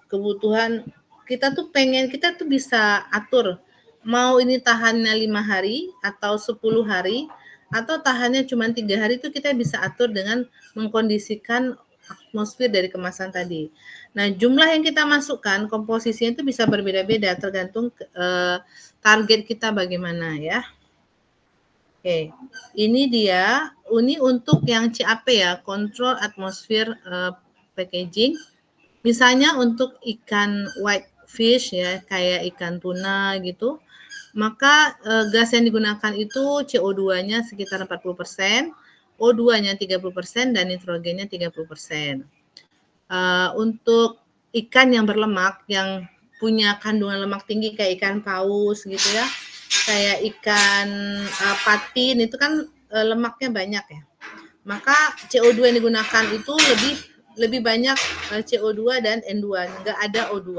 A: Kebutuhan kita tuh kita tuh bisa atur mau ini tahannya 5 hari atau 10 hari atau tahannya cuma 3 hari, itu kita bisa atur dengan mengkondisikan atmosfer dari kemasan tadi. Nah, jumlah yang kita masukkan, komposisinya itu bisa berbeda-beda tergantung target kita bagaimana, ya. Oke, ini dia. Ini untuk yang CAP, ya, Control Atmosphere Packaging. Misalnya untuk ikan white fish, ya, kayak ikan tuna gitu, maka gas yang digunakan itu CO2-nya sekitar 40%, O2-nya 30%, dan nitrogennya 30%. Untuk ikan yang berlemak, yang punya kandungan lemak tinggi kayak ikan paus gitu, ya, kayak ikan patin, itu kan lemaknya banyak, ya. Maka CO2 yang digunakan itu lebih banyak CO2 dan N2, nggak ada O2.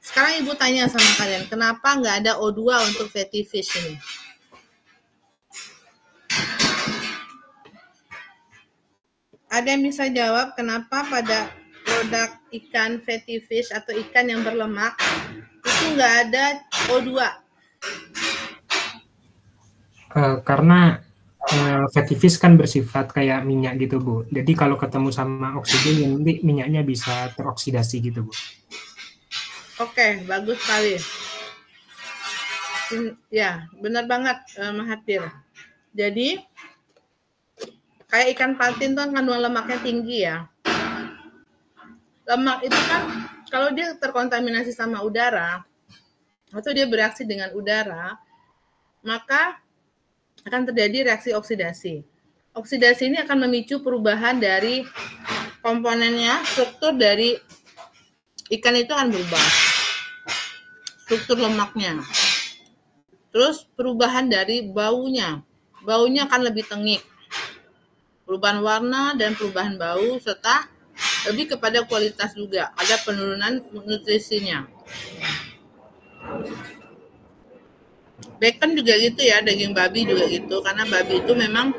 A: Sekarang Ibu tanya sama kalian, kenapa nggak ada O2 untuk fatty fish ini? Ada yang bisa jawab kenapa pada produk ikan fatty fish atau ikan yang berlemak itu nggak ada O2?
B: Karena fatty fish kan bersifat kayak minyak gitu, Bu. Jadi kalau ketemu sama oksigen, nanti minyaknya bisa teroksidasi gitu, Bu.
A: Oke, bagus sekali. Ya, benar banget Mahathir. Jadi kayak ikan patin tuh kandungan lemaknya tinggi ya. Lemak itu kan kalau dia terkontaminasi sama udara atau dia bereaksi dengan udara, maka akan terjadi reaksi oksidasi. Oksidasi ini akan memicu perubahan dari komponennya, struktur dari ikan itu akan berubah. Struktur lemaknya. Terus perubahan dari baunya. Baunya akan lebih tengik. Perubahan warna dan perubahan bau serta lebih kepada kualitas juga. Ada penurunan nutrisinya. Bacon juga gitu ya, daging babi juga gitu. Karena babi itu memang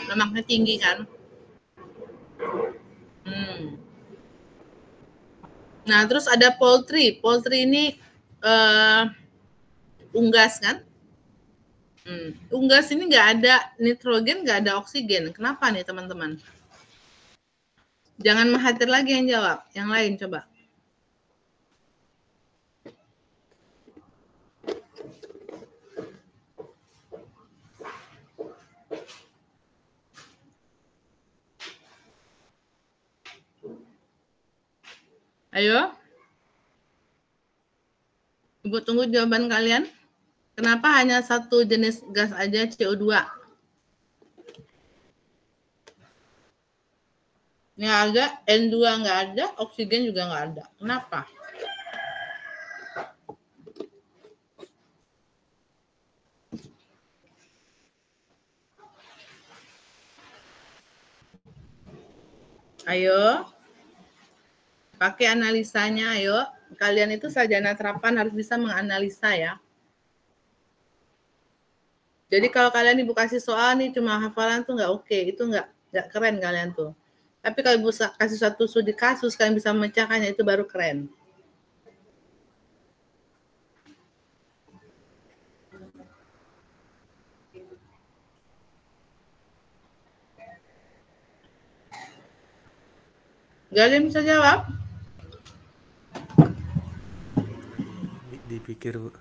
A: lemaknya tinggi kan. Nah, terus ada poultry. Poultry ini unggas kan? Unggas ini nggak ada nitrogen, nggak ada oksigen. Kenapa nih teman-teman? Jangan Mahathir lagi yang jawab. Yang lain coba. Ayo. Ibu tunggu jawaban kalian. Kenapa hanya satu jenis gas aja CO2? Nggak ada, N2 nggak ada, oksigen juga nggak ada. Kenapa? Ayo. Pakai analisanya, ayo. Kalian itu sarjana terapan harus bisa menganalisa ya. Jadi kalau kalian ibu kasih soal nih cuma hafalan tuh nggak oke, itu nggak keren kalian tuh. Tapi kalau ibu kasih satu studi kasus kalian bisa memecahkannya, itu baru keren. Gak ada yang bisa jawab?
H: Dipikir, Bu.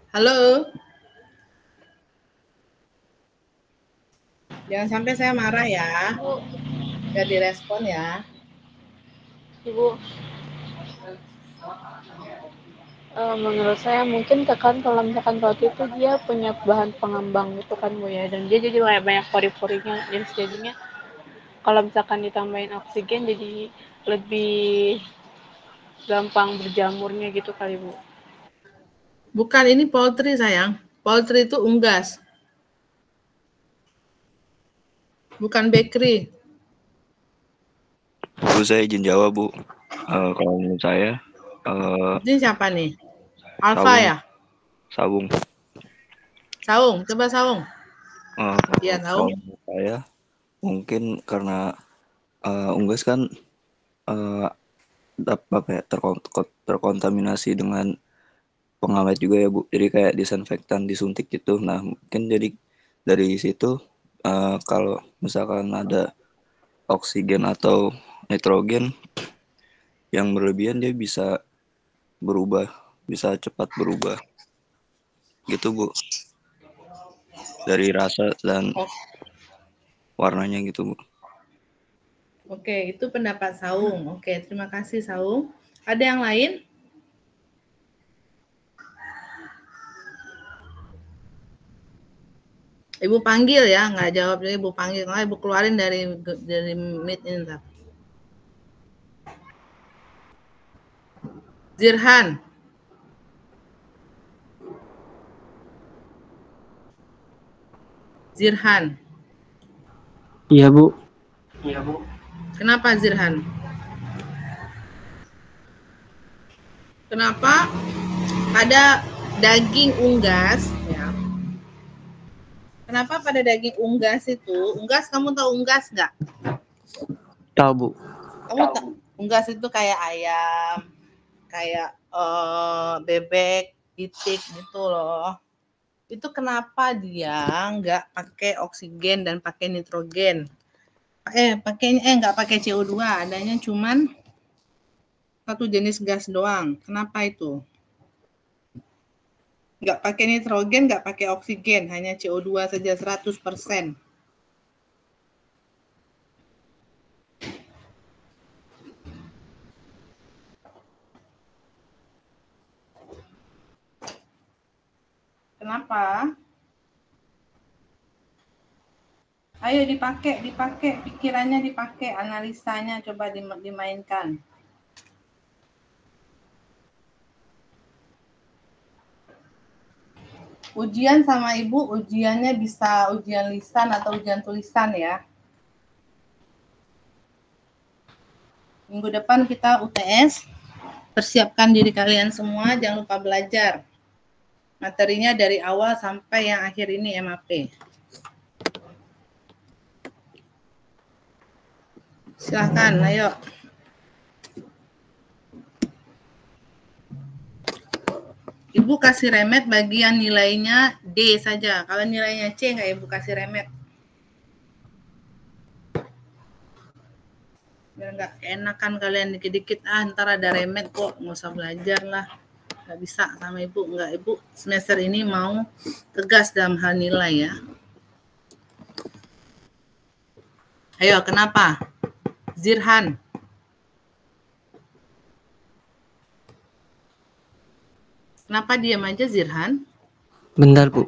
A: Halo? Jangan sampai saya marah ya. Gak direspon ya.
E: Ibu, menurut saya mungkin tekan kalau misalkan roti itu dia punya bahan pengembang gitu kan Bu ya, dan dia jadi banyak pori-porinya, dan jadinya kalau misalkan ditambahin oksigen jadi lebih gampang berjamurnya gitu kali Bu.
A: Bukan, ini poultry sayang. Poultry itu unggas. Bukan bakery.
D: Bu, saya izin jawab, Bu. Kalau menurut saya,
A: ini siapa nih? Alfa ya?
D: Sawung.
A: Saung, coba Saung. Iya,
D: Kalau menurut saya, mungkin karena unggas kan terkontaminasi dengan pengawet juga ya Bu. Jadi kayak disinfektan, disuntik gitu. Nah mungkin jadi dari situ kalau misalkan ada oksigen atau nitrogen yang berlebihan, dia bisa berubah, bisa cepat berubah gitu Bu, dari rasa dan warnanya gitu Bu.
A: Oke, itu pendapat Saung. Oke, terima kasih Saung. Ada yang lain? Ibu panggil ya, nggak jawab jadi Ibu panggil. Nggak, Ibu keluarin dari meet ini. Ntar. Zirhan. Zirhan.
I: Iya Bu.
A: Kenapa Zirhan? Kenapa pada daging unggas ya? Kenapa pada daging unggas itu? Unggas, kamu tahu unggas nggak?
I: Tahu Bu.
A: Kamu tahu unggas itu kayak ayam, kayak bebek, itik gitu loh. Itu kenapa dia nggak pakai oksigen dan pakai nitrogen? Nggak pakai CO2, adanya cuman satu jenis gas doang. Kenapa itu? Nggak pakai nitrogen, nggak pakai oksigen, hanya CO2 saja 100%. Kenapa? Ayo dipakai, pikirannya dipakai, analisanya coba dimainkan. Ujian sama Ibu, ujiannya bisa ujian lisan atau ujian tulisan ya. Minggu depan kita UTS, persiapkan diri kalian semua, jangan lupa belajar. Materinya dari awal sampai yang akhir ini MAP. Silahkan, ayo. Ibu kasih remet bagian nilainya D saja. Kalau nilainya C nggak Ibu kasih remet. Biar nggak enakan kalian dikit-dikit, ntar ada remet kok, nggak usah belajar lah. Nggak bisa sama Ibu. Nggak, Ibu semester ini mau tegas dalam hal nilai ya. Ayo, kenapa? Zirhan. Kenapa diam aja Zirhan?
I: Bentar, Bu.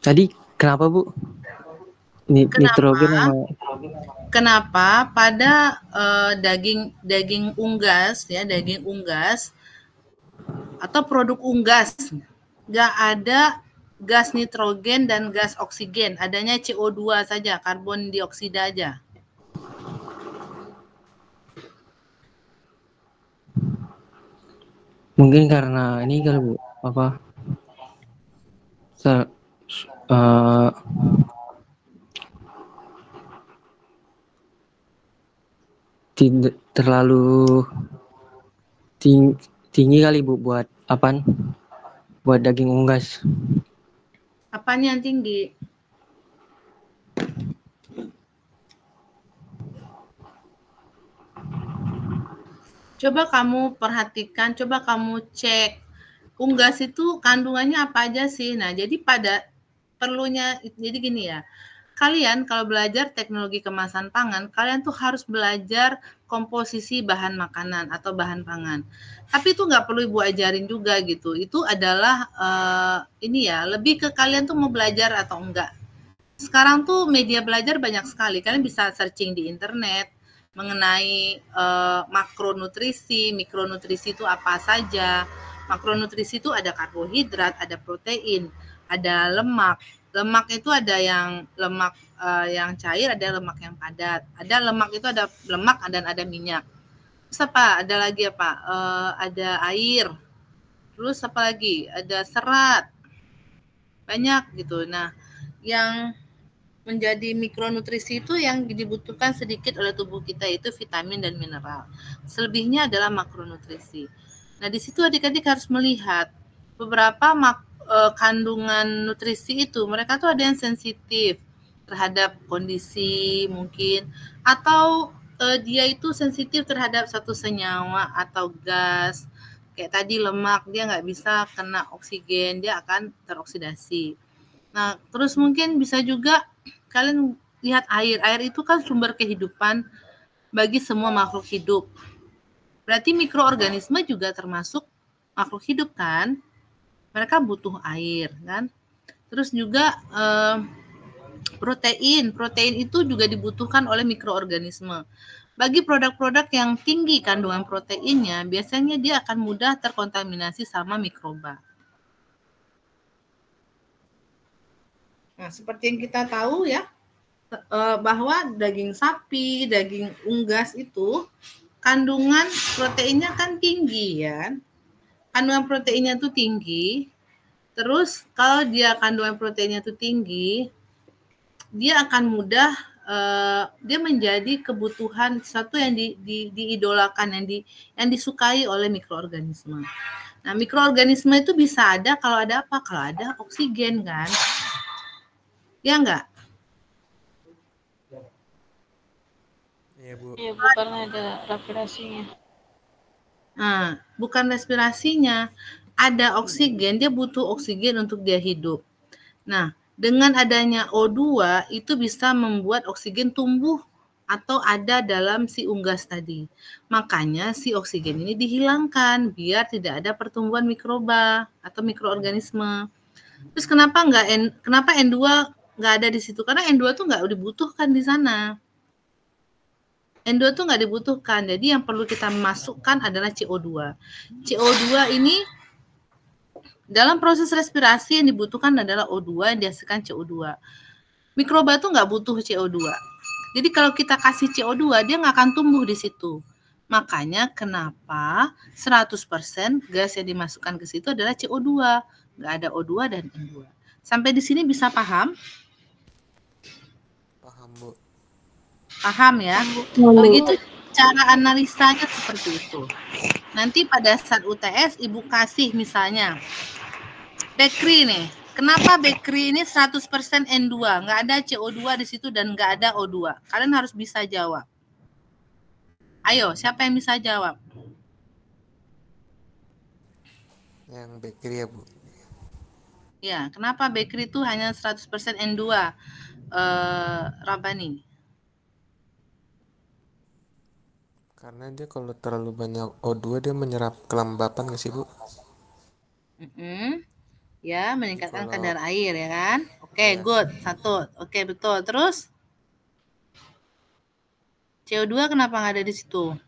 I: Tadi kenapa, Bu? Nitrogen sama...
A: Kenapa pada daging unggas ya, daging unggas atau produk unggas nggak ada gas nitrogen dan gas oksigen, adanya CO2 saja, karbon dioksida aja.
I: Mungkin karena ini kali, Bu, apa? Terlalu tinggi kali, Bu, buat apaan? Buat daging unggas.
A: Apanya yang tinggi? Coba kamu perhatikan, coba kamu cek. Unggas itu kandungannya apa aja sih? Nah, jadi jadi gini ya. Kalian kalau belajar teknologi kemasan pangan, kalian tuh harus belajar komposisi bahan makanan atau bahan pangan. Tapi itu nggak perlu Ibu ajarin juga gitu. Itu adalah ini ya, lebih ke kalian tuh mau belajar atau enggak. Sekarang tuh media belajar banyak sekali. Kalian bisa searching di internet mengenai makronutrisi, mikronutrisi itu apa saja. Makronutrisi itu ada karbohidrat, ada protein, ada lemak. Lemak itu ada yang lemak yang cair, ada lemak yang padat. Ada lemak itu ada lemak dan ada minyak. Terus apa? Ada lagi apa? Ada air. Terus apa lagi? Ada serat. Banyak gitu. Nah, yang menjadi mikronutrisi itu yang dibutuhkan sedikit oleh tubuh kita, itu vitamin dan mineral. Selebihnya adalah makronutrisi. Nah, di situ adik-adik harus melihat beberapa kandungan nutrisi itu, mereka tuh ada yang sensitif terhadap kondisi mungkin, atau dia itu sensitif terhadap satu senyawa atau gas. Kayak tadi lemak, dia nggak bisa kena oksigen, dia akan teroksidasi. Nah, terus mungkin bisa juga kalian lihat air. Air itu kan sumber kehidupan bagi semua makhluk hidup. Berarti mikroorganisme juga termasuk makhluk hidup kan? Mereka butuh air kan? Terus juga protein. Protein itu juga dibutuhkan oleh mikroorganisme. Bagi produk-produk yang tinggi kandungan proteinnya, biasanya dia akan mudah terkontaminasi sama mikroba. Nah, seperti yang kita tahu ya, bahwa daging sapi, daging unggas itu kandungan proteinnya kan tinggi ya. Kandungan proteinnya tuh tinggi. Terus kalau dia kandungan proteinnya tuh tinggi, dia akan mudah dia menjadi kebutuhan sesuatu yang diidolakan, yang disukai oleh mikroorganisme. Nah, mikroorganisme itu bisa ada kalau ada apa? Kalau ada oksigen kan? Ya enggak?
H: Iya, Bu.
E: Iya, Bu, karena ada respirasinya.
A: Nah, bukan respirasinya. Ada oksigen, dia butuh oksigen untuk dia hidup. Nah, dengan adanya O2 itu bisa membuat oksigen tumbuh atau ada dalam si unggas tadi. Makanya si oksigen ini dihilangkan biar tidak ada pertumbuhan mikroba atau mikroorganisme. Terus kenapa N2 nggak ada di situ? Karena N2 tuh nggak dibutuhkan di sana. N2 tuh nggak dibutuhkan. Jadi yang perlu kita masukkan adalah CO2. CO2 ini dalam proses respirasi yang dibutuhkan adalah O2 yang dihasilkan CO2. Mikroba tuh nggak butuh CO2. Jadi kalau kita kasih CO2, dia nggak akan tumbuh di situ. Makanya kenapa 100% gas yang dimasukkan ke situ adalah CO2. Nggak ada O2 dan N2. Sampai di sini bisa paham?
H: Paham, Bu.
A: Paham ya? Begitu cara analisanya seperti itu. Nanti pada saat UTS, Ibu kasih misalnya bakery nih. Kenapa bakery ini 100% N2? Nggak ada CO2 di situ dan nggak ada O2. Kalian harus bisa jawab. Ayo, siapa yang bisa jawab?
H: Yang bakery ya, Bu.
A: Ya, kenapa bakery itu hanya 100% N2? Rabani.
H: Karena dia kalau terlalu banyak O2 dia menyerap kelembapan nggak sih, Bu?
A: Ya, meningkatkan
H: Kalau-
A: kadar air ya kan? Oke,
H: Ya.
A: good. 1. Oke, betul. Terus CO2 kenapa nggak ada di situ?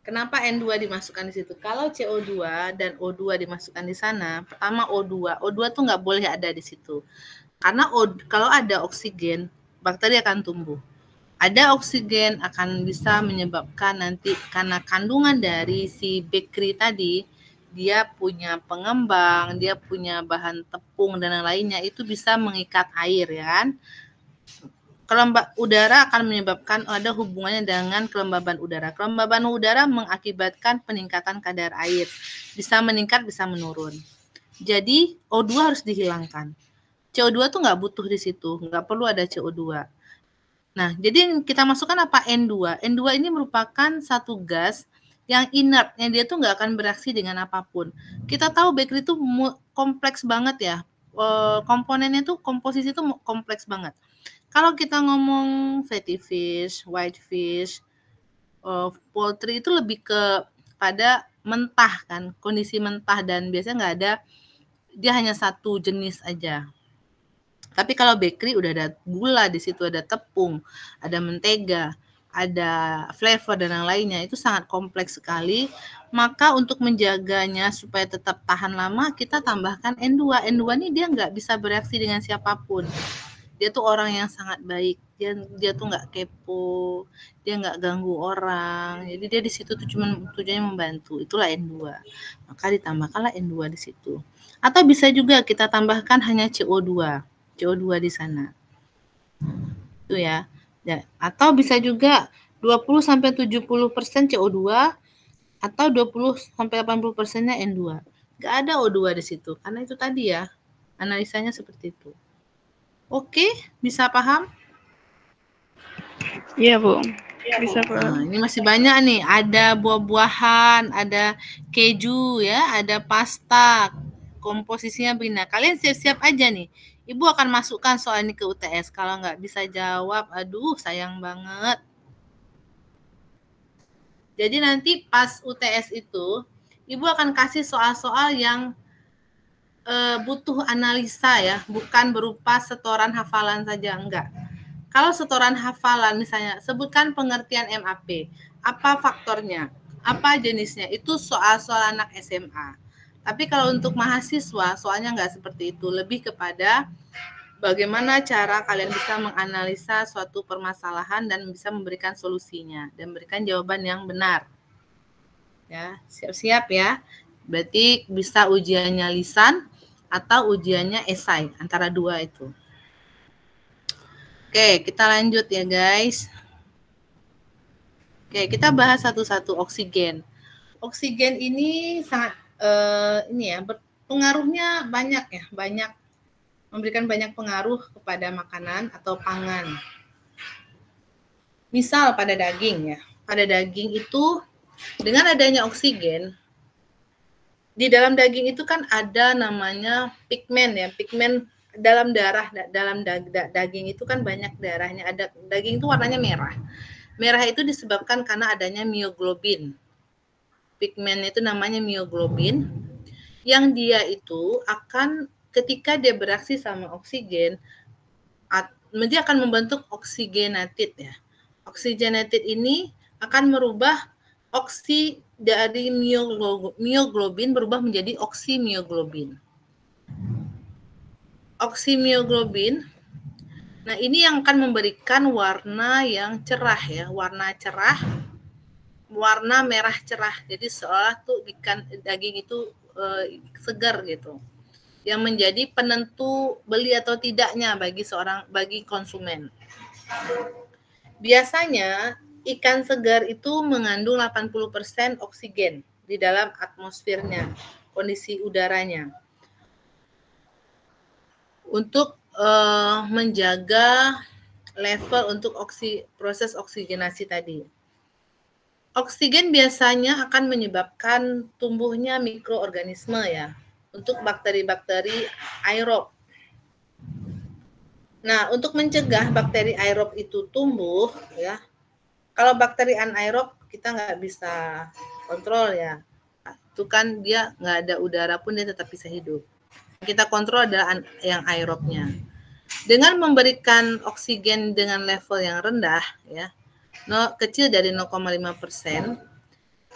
A: Kenapa N2 dimasukkan di situ? Kalau CO2 dan O2 dimasukkan di sana, pertama O2 tuh nggak boleh ada di situ. Karena kalau ada oksigen, bakteri akan tumbuh. Ada oksigen akan bisa menyebabkan nanti karena kandungan dari si bakery tadi, dia punya pengembang, dia punya bahan tepung dan lainnya, itu bisa mengikat air ya kan. Kelembaban udara akan menyebabkan ada hubungannya dengan kelembaban udara. Kelembaban udara mengakibatkan peningkatan kadar air. Bisa meningkat, bisa menurun. Jadi O2 harus dihilangkan. CO2 tuh nggak butuh di situ, nggak perlu ada CO2. Nah, jadi kita masukkan apa? N2. N2 ini merupakan satu gas yang inert, yang dia tuh nggak akan bereaksi dengan apapun. Kita tahu bakery itu kompleks banget ya. Komponennya tuh, komposisi itu kompleks banget. Kalau kita ngomong fatty fish, white fish, poultry itu lebih pada mentah kan, kondisi mentah dan biasanya nggak ada, dia hanya satu jenis aja. Tapi kalau bakery udah ada gula di situ, ada tepung, ada mentega, ada flavor dan yang lainnya, itu sangat kompleks sekali. Maka untuk menjaganya supaya tetap tahan lama, kita tambahkan N2. N2 ini dia nggak bisa bereaksi dengan siapapun. Dia tuh orang yang sangat baik, dia tuh nggak kepo, dia nggak ganggu orang, jadi dia di situ tuh cuma tujuannya membantu. Itulah N2. Maka ditambahkanlah N2 di situ. Atau bisa juga kita tambahkan hanya CO2 di sana. Itu ya. Atau bisa juga 20-70% CO2 atau 20-80%-nya N2. Nggak ada O2 di situ karena itu tadi ya, analisanya seperti itu. Oke, bisa paham?
E: Iya, Bu. Bisa paham.
A: Nah, ini masih banyak nih. Ada buah-buahan, ada keju ya, ada pasta. Komposisinya begini. Kalian siap-siap aja nih. Ibu akan masukkan soal ini ke UTS. Kalau nggak bisa jawab, aduh sayang banget. Jadi nanti pas UTS itu, Ibu akan kasih soal-soal yang butuh analisa ya, bukan berupa setoran hafalan saja, enggak. Kalau setoran hafalan misalnya, sebutkan pengertian MAP, apa faktornya, apa jenisnya, itu soal-soal anak SMA. Tapi kalau untuk mahasiswa, soalnya enggak seperti itu, lebih kepada bagaimana cara kalian bisa menganalisa suatu permasalahan dan bisa memberikan solusinya dan memberikan jawaban yang benar. Ya, siap-siap ya. Berarti bisa ujiannya lisan atau ujiannya esai, antara dua itu. Oke, kita lanjut ya guys. Oke, kita bahas satu-satu oksigen. Oksigen ini sangat ini ya, pengaruhnya banyak ya, memberikan banyak pengaruh kepada makanan atau pangan. Misal pada daging ya. Pada daging itu dengan adanya oksigen di dalam daging itu kan ada namanya pigmen ya, pigmen dalam darah, dalam daging itu kan banyak darahnya. Ada daging itu warnanya merah. Merah itu disebabkan karena adanya mioglobin. Pigmen itu namanya mioglobin yang dia itu akan ketika dia bereaksi sama oksigen, dia akan membentuk oksigenatid ya. Oksigenatid ini akan merubah oksi dari mioglobin berubah menjadi oksimioglobin. Oksimioglobin, nah ini yang akan memberikan warna yang cerah ya, warna cerah, warna merah cerah. Jadi seolah tuh ikan daging itu segar gitu, yang menjadi penentu beli atau tidaknya bagi konsumen. Biasanya ikan segar itu mengandung 80% oksigen di dalam atmosfernya, kondisi udaranya, untuk menjaga level untuk proses oksigenasi tadi. Oksigen biasanya akan menyebabkan tumbuhnya mikroorganisme ya, untuk bakteri-bakteri aerob. Nah, untuk mencegah bakteri aerob itu tumbuh ya, kalau bakteri anaerob kita nggak bisa kontrol ya, itu kan dia nggak ada udara pun dia tetap bisa hidup. Kita kontrol adalah yang aerobnya. Dengan memberikan oksigen dengan level yang rendah ya, kecil dari 0,5%,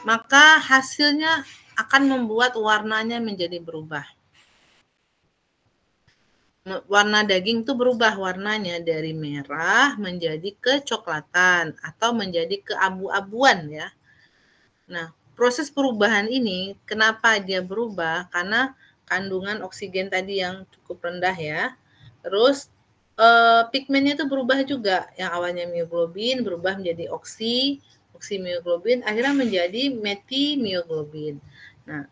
A: maka hasilnya akan membuat warnanya menjadi berubah. Warna daging itu berubah warnanya dari merah menjadi kecoklatan atau menjadi keabu-abuan ya. Nah, proses perubahan ini kenapa dia berubah? Karena kandungan oksigen tadi yang cukup rendah ya. Terus pigmennya itu berubah juga, yang awalnya mioglobin berubah menjadi oksimioglobin, akhirnya menjadi metimioglobin. Nah,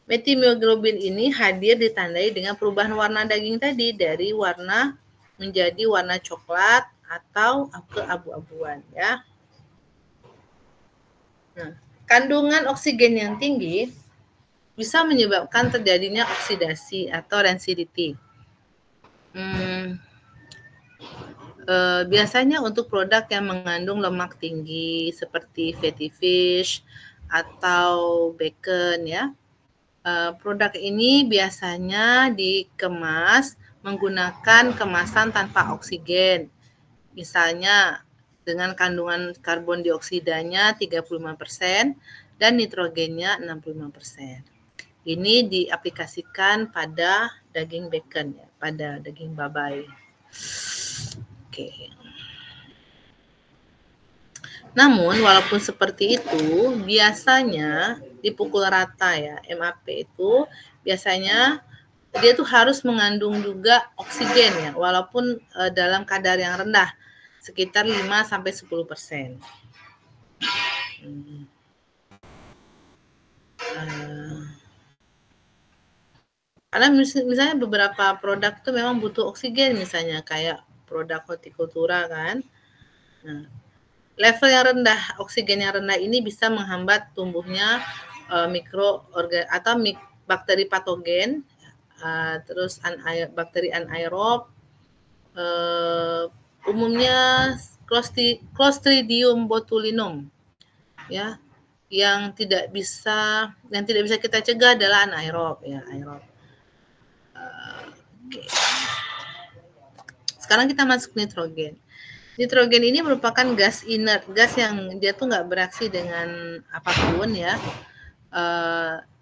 A: metimioglobin ini hadir ditandai dengan perubahan warna daging tadi dari warna menjadi warna coklat atau keabu-abuan ya. Nah, kandungan oksigen yang tinggi bisa menyebabkan terjadinya oksidasi atau rancidity. Biasanya untuk produk yang mengandung lemak tinggi seperti fatty fish atau bacon ya. Produk ini biasanya dikemas menggunakan kemasan tanpa oksigen. Misalnya dengan kandungan karbon dioksidanya 35% dan nitrogennya 65%. Ini diaplikasikan pada daging bacon ya, pada daging babai. Oke. Namun walaupun seperti itu, biasanya dipukul rata ya, MAP itu biasanya dia tuh harus mengandung juga oksigen ya, walaupun dalam kadar yang rendah, sekitar 5-10%. Karena misalnya beberapa produk itu memang butuh oksigen, misalnya kayak produk hortikultura kan. Nah, level yang rendah, oksigen yang rendah ini bisa menghambat tumbuhnya bakteri patogen, terus bakteri anaerob, umumnya Clostridium botulinum ya, yang tidak bisa kita cegah adalah anaerob ya, aerob. Okay. Sekarang kita masuk nitrogen. Nitrogen ini merupakan gas inert, gas yang dia tuh nggak bereaksi dengan apapun ya.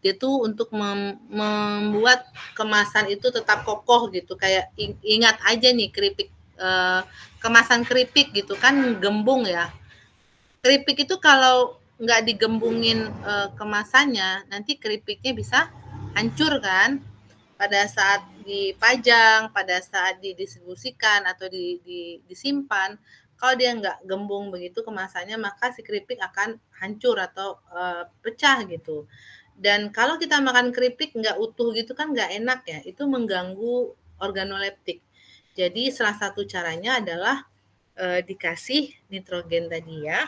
A: Dia tuh untuk membuat kemasan itu tetap kokoh gitu. Kayak ingat aja nih keripik, kemasan keripik gitu kan gembung ya. Keripik itu kalau nggak digembungin kemasannya, nanti keripiknya bisa hancur kan pada saat dipajang, pada saat didistribusikan atau disimpan. Kalau dia nggak gembung begitu kemasannya, maka si keripik akan hancur atau pecah gitu. Dan kalau kita makan keripik nggak utuh gitu kan nggak enak ya, itu mengganggu organoleptik. Jadi salah satu caranya adalah dikasih nitrogen tadi ya.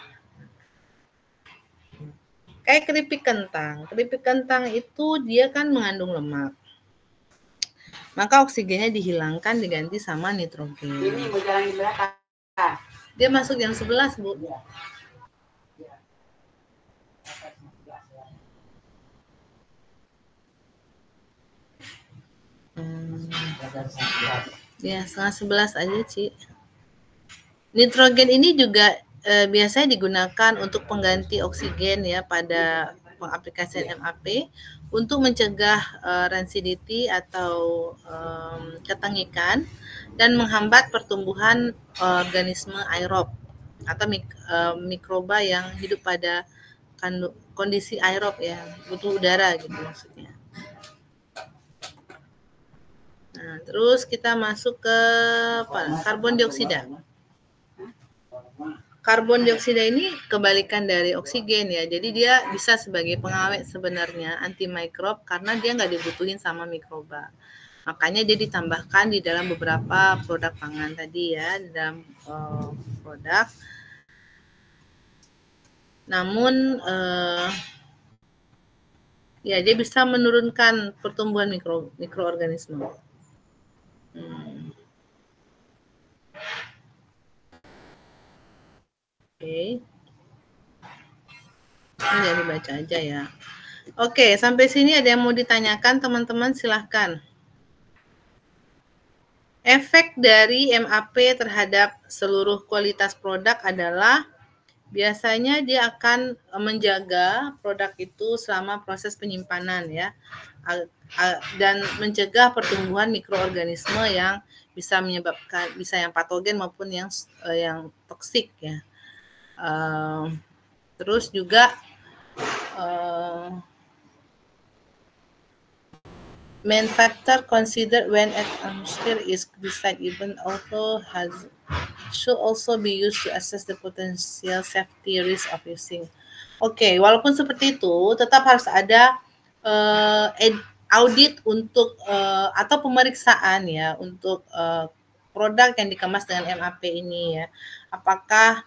A: Kayak keripik kentang. Keripik kentang itu dia kan mengandung lemak. Maka oksigennya dihilangkan diganti sama nitrogen.
C: Ini mau jalan di belakang.
A: Dia masuk jam 11, Bu. Ya, 10:30 aja, Ci. Nitrogen ini juga biasanya digunakan untuk pengganti oksigen ya pada pengaplikasian MAP untuk mencegah rancidity atau ketengikan dan menghambat pertumbuhan organisme aerob atau mikroba yang hidup pada kondisi aerob ya, butuh udara gitu maksudnya. Nah, terus kita masuk ke karbon dioksida. Karbon dioksida ini kebalikan dari oksigen ya, jadi dia bisa sebagai pengawet sebenarnya antimikrob karena dia nggak dibutuhin sama mikroba. Makanya dia ditambahkan di dalam beberapa produk pangan tadi ya, di dalam produk. Namun ya dia bisa menurunkan pertumbuhan mikroorganisme. Oke. Ini jadi baca aja ya. Oke, sampai sini ada yang mau ditanyakan teman-teman, silahkan. Efek dari MAP terhadap seluruh kualitas produk adalah biasanya dia akan menjaga produk itu selama proses penyimpanan ya, dan mencegah pertumbuhan mikroorganisme yang bisa menyebabkan, bisa yang patogen maupun yang toksik ya. Terus juga main factor considered when atmosphere is designed even also should also be used to assess the potential safety risk of using. Oke, walaupun seperti itu, tetap harus ada audit untuk atau pemeriksaan ya untuk produk yang dikemas dengan MAP ini ya. Apakah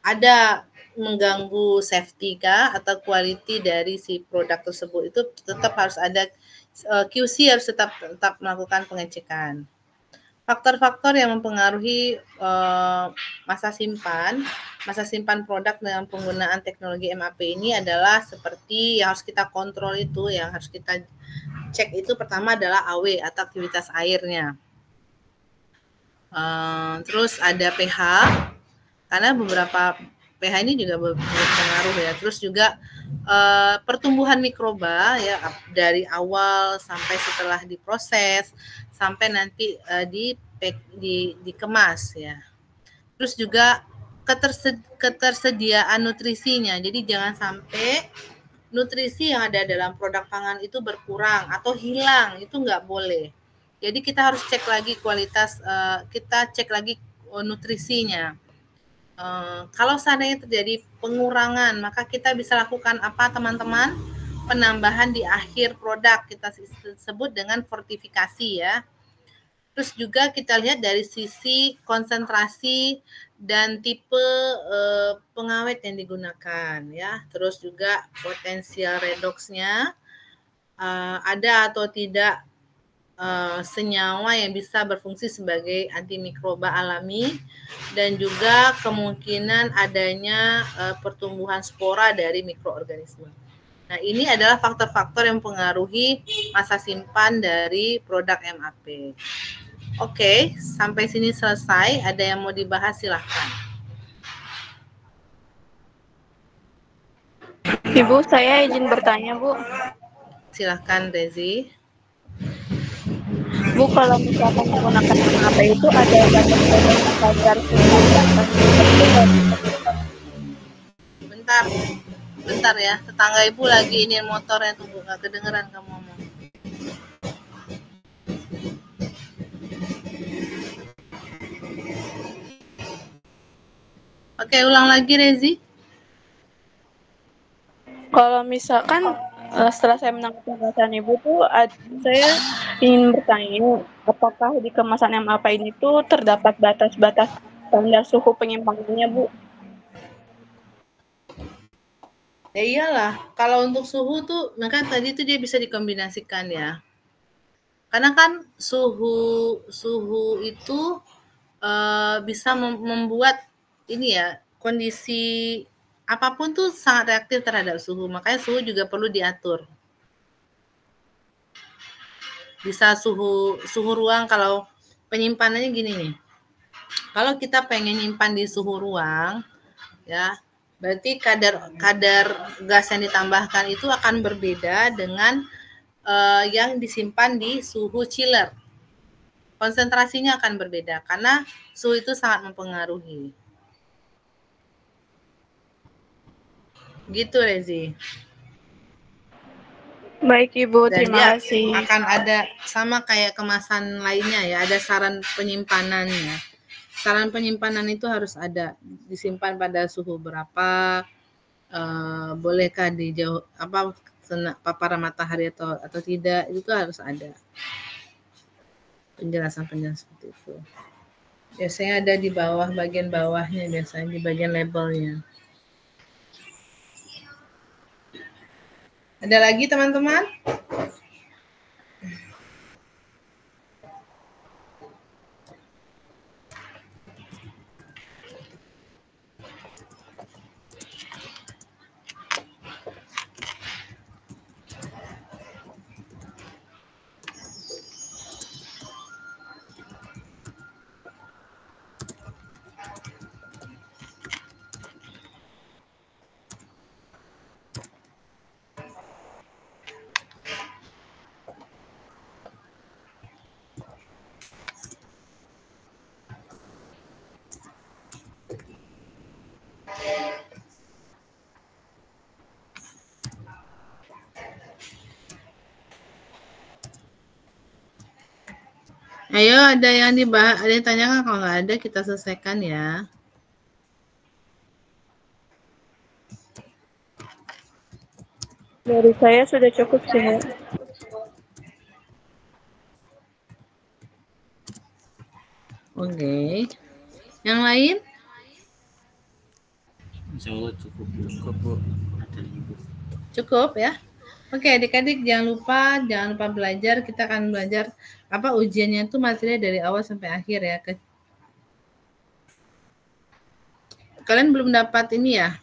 A: ada mengganggu safety kah atau quality dari si produk tersebut, itu tetap harus ada QC, harus tetap melakukan pengecekan. Faktor-faktor yang mempengaruhi masa simpan produk dengan penggunaan teknologi MAP ini adalah seperti yang harus kita kontrol itu, yang harus kita cek itu pertama adalah AW atau aktivitas airnya. Terus ada pH, karena beberapa pH ini juga berpengaruh ya. Terus juga pertumbuhan mikroba ya dari awal sampai setelah diproses sampai nanti dikemas ya. Terus juga ketersediaan nutrisinya. Jadi jangan sampai nutrisi yang ada dalam produk pangan itu berkurang atau hilang, itu nggak boleh. Jadi kita harus cek lagi kualitas, kita cek lagi nutrisinya. Kalau seandainya terjadi pengurangan, maka kita bisa lakukan apa teman-teman? Penambahan di akhir produk, kita sebut dengan fortifikasi ya. Terus juga kita lihat dari sisi konsentrasi dan tipe pengawet yang digunakan ya. Terus juga potensial redoxnya ada atau tidak senyawa yang bisa berfungsi sebagai antimikroba alami, dan juga kemungkinan adanya pertumbuhan spora dari mikroorganisme. Nah, ini adalah faktor-faktor yang mempengaruhi masa simpan dari produk MAP. Oke, sampai sini selesai. Ada yang mau dibahas, silahkan.
E: Ibu, saya izin bertanya, Bu.
A: Silahkan Rezi.
E: Bu, kalau misalkan menggunakan MAP itu ada batas-batas kadar suhu yang
A: Bentar ya, tetangga ibu lagi ini motornya tuh, Bu, nggak kedengeran kamu ngomong. Oke, ulang lagi Rezi.
E: Kalau misalkan setelah saya menangkap penjelasan Ibu tuh, saya ingin bertanya, apakah di kemasan MAP ini tuh terdapat batas-batas standar suhu penyimpanannya, Bu?
A: Ya iyalah, kalau untuk suhu tuh, maka tadi tuh dia bisa dikombinasikan ya. Karena kan suhu itu bisa membuat ini ya, kondisi apapun tuh sangat reaktif terhadap suhu. Makanya suhu juga perlu diatur. Bisa suhu ruang, kalau penyimpanannya gini nih. Kalau kita pengen nyimpan di suhu ruang, ya, berarti kadar gas yang ditambahkan itu akan berbeda dengan yang disimpan di suhu chiller. Konsentrasinya akan berbeda karena suhu itu sangat mempengaruhi. Gitu Rezi.
E: Baik Ibu,
A: Dan
E: terima kasih.
A: Akan ada sama kayak kemasan lainnya ya, ada saran penyimpanannya. Saran penyimpanan itu harus ada, disimpan pada suhu berapa, bolehkah di jauh paparan matahari atau tidak, itu harus ada penjelasan seperti itu. Biasanya ada di bawah, bagian bawahnya, biasanya di bagian labelnya. Ada lagi teman-teman? Ayo, ada yang dibahas, ada yang tanyakan? Kalau nggak ada, kita selesaikan ya.
E: Dari saya sudah cukup sih.
A: Oke. Yang lain?
C: Insya Allah cukup.
H: Cukup, Bu.
A: Cukup ya. Oke, adik-adik jangan lupa belajar. Kita akan belajar ujiannya itu materi dari awal sampai akhir ya. Kalian belum dapat ini ya?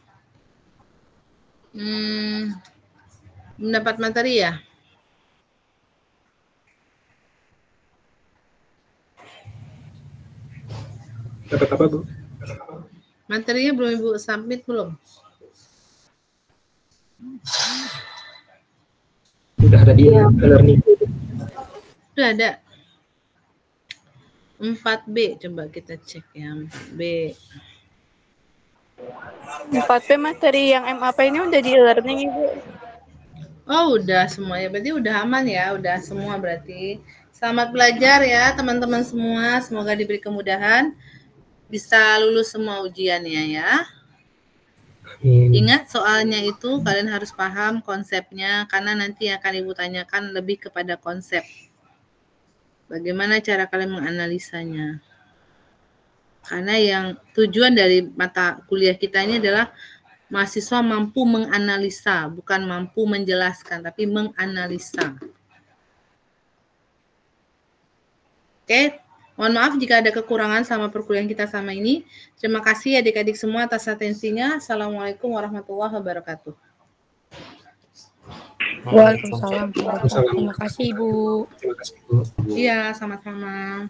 A: Belum dapat materi ya?
B: Dapat apa, Bu?
A: Materinya belum Ibu submit belum?
B: Udah ada di e-learning.
A: Udah ada. 4B, coba kita cek ya. 4B.
E: 4B materi yang MAP ini udah di e-learning, Ibu?
A: Oh, udah semuanya. Berarti udah aman ya, udah semua berarti. Selamat belajar ya teman-teman semua. Semoga diberi kemudahan. Bisa lulus semua ujiannya ya.
B: Amin.
A: Ingat soalnya itu kalian harus paham konsepnya, karena nanti akan Ibu tanyakan lebih kepada konsep. Bagaimana cara kalian menganalisanya. Karena yang tujuan dari mata kuliah kita ini adalah mahasiswa mampu menganalisa, bukan mampu menjelaskan, tapi menganalisa. Oke, mohon maaf jika ada kekurangan sama perkuliahan kita sama ini. Terima kasih adik-adik semua atas atensinya. Assalamualaikum warahmatullahi wabarakatuh.
J: Waalaikumsalam. Terima kasih, Ibu.
B: Terima kasih, Bu.
A: Iya, sama-sama.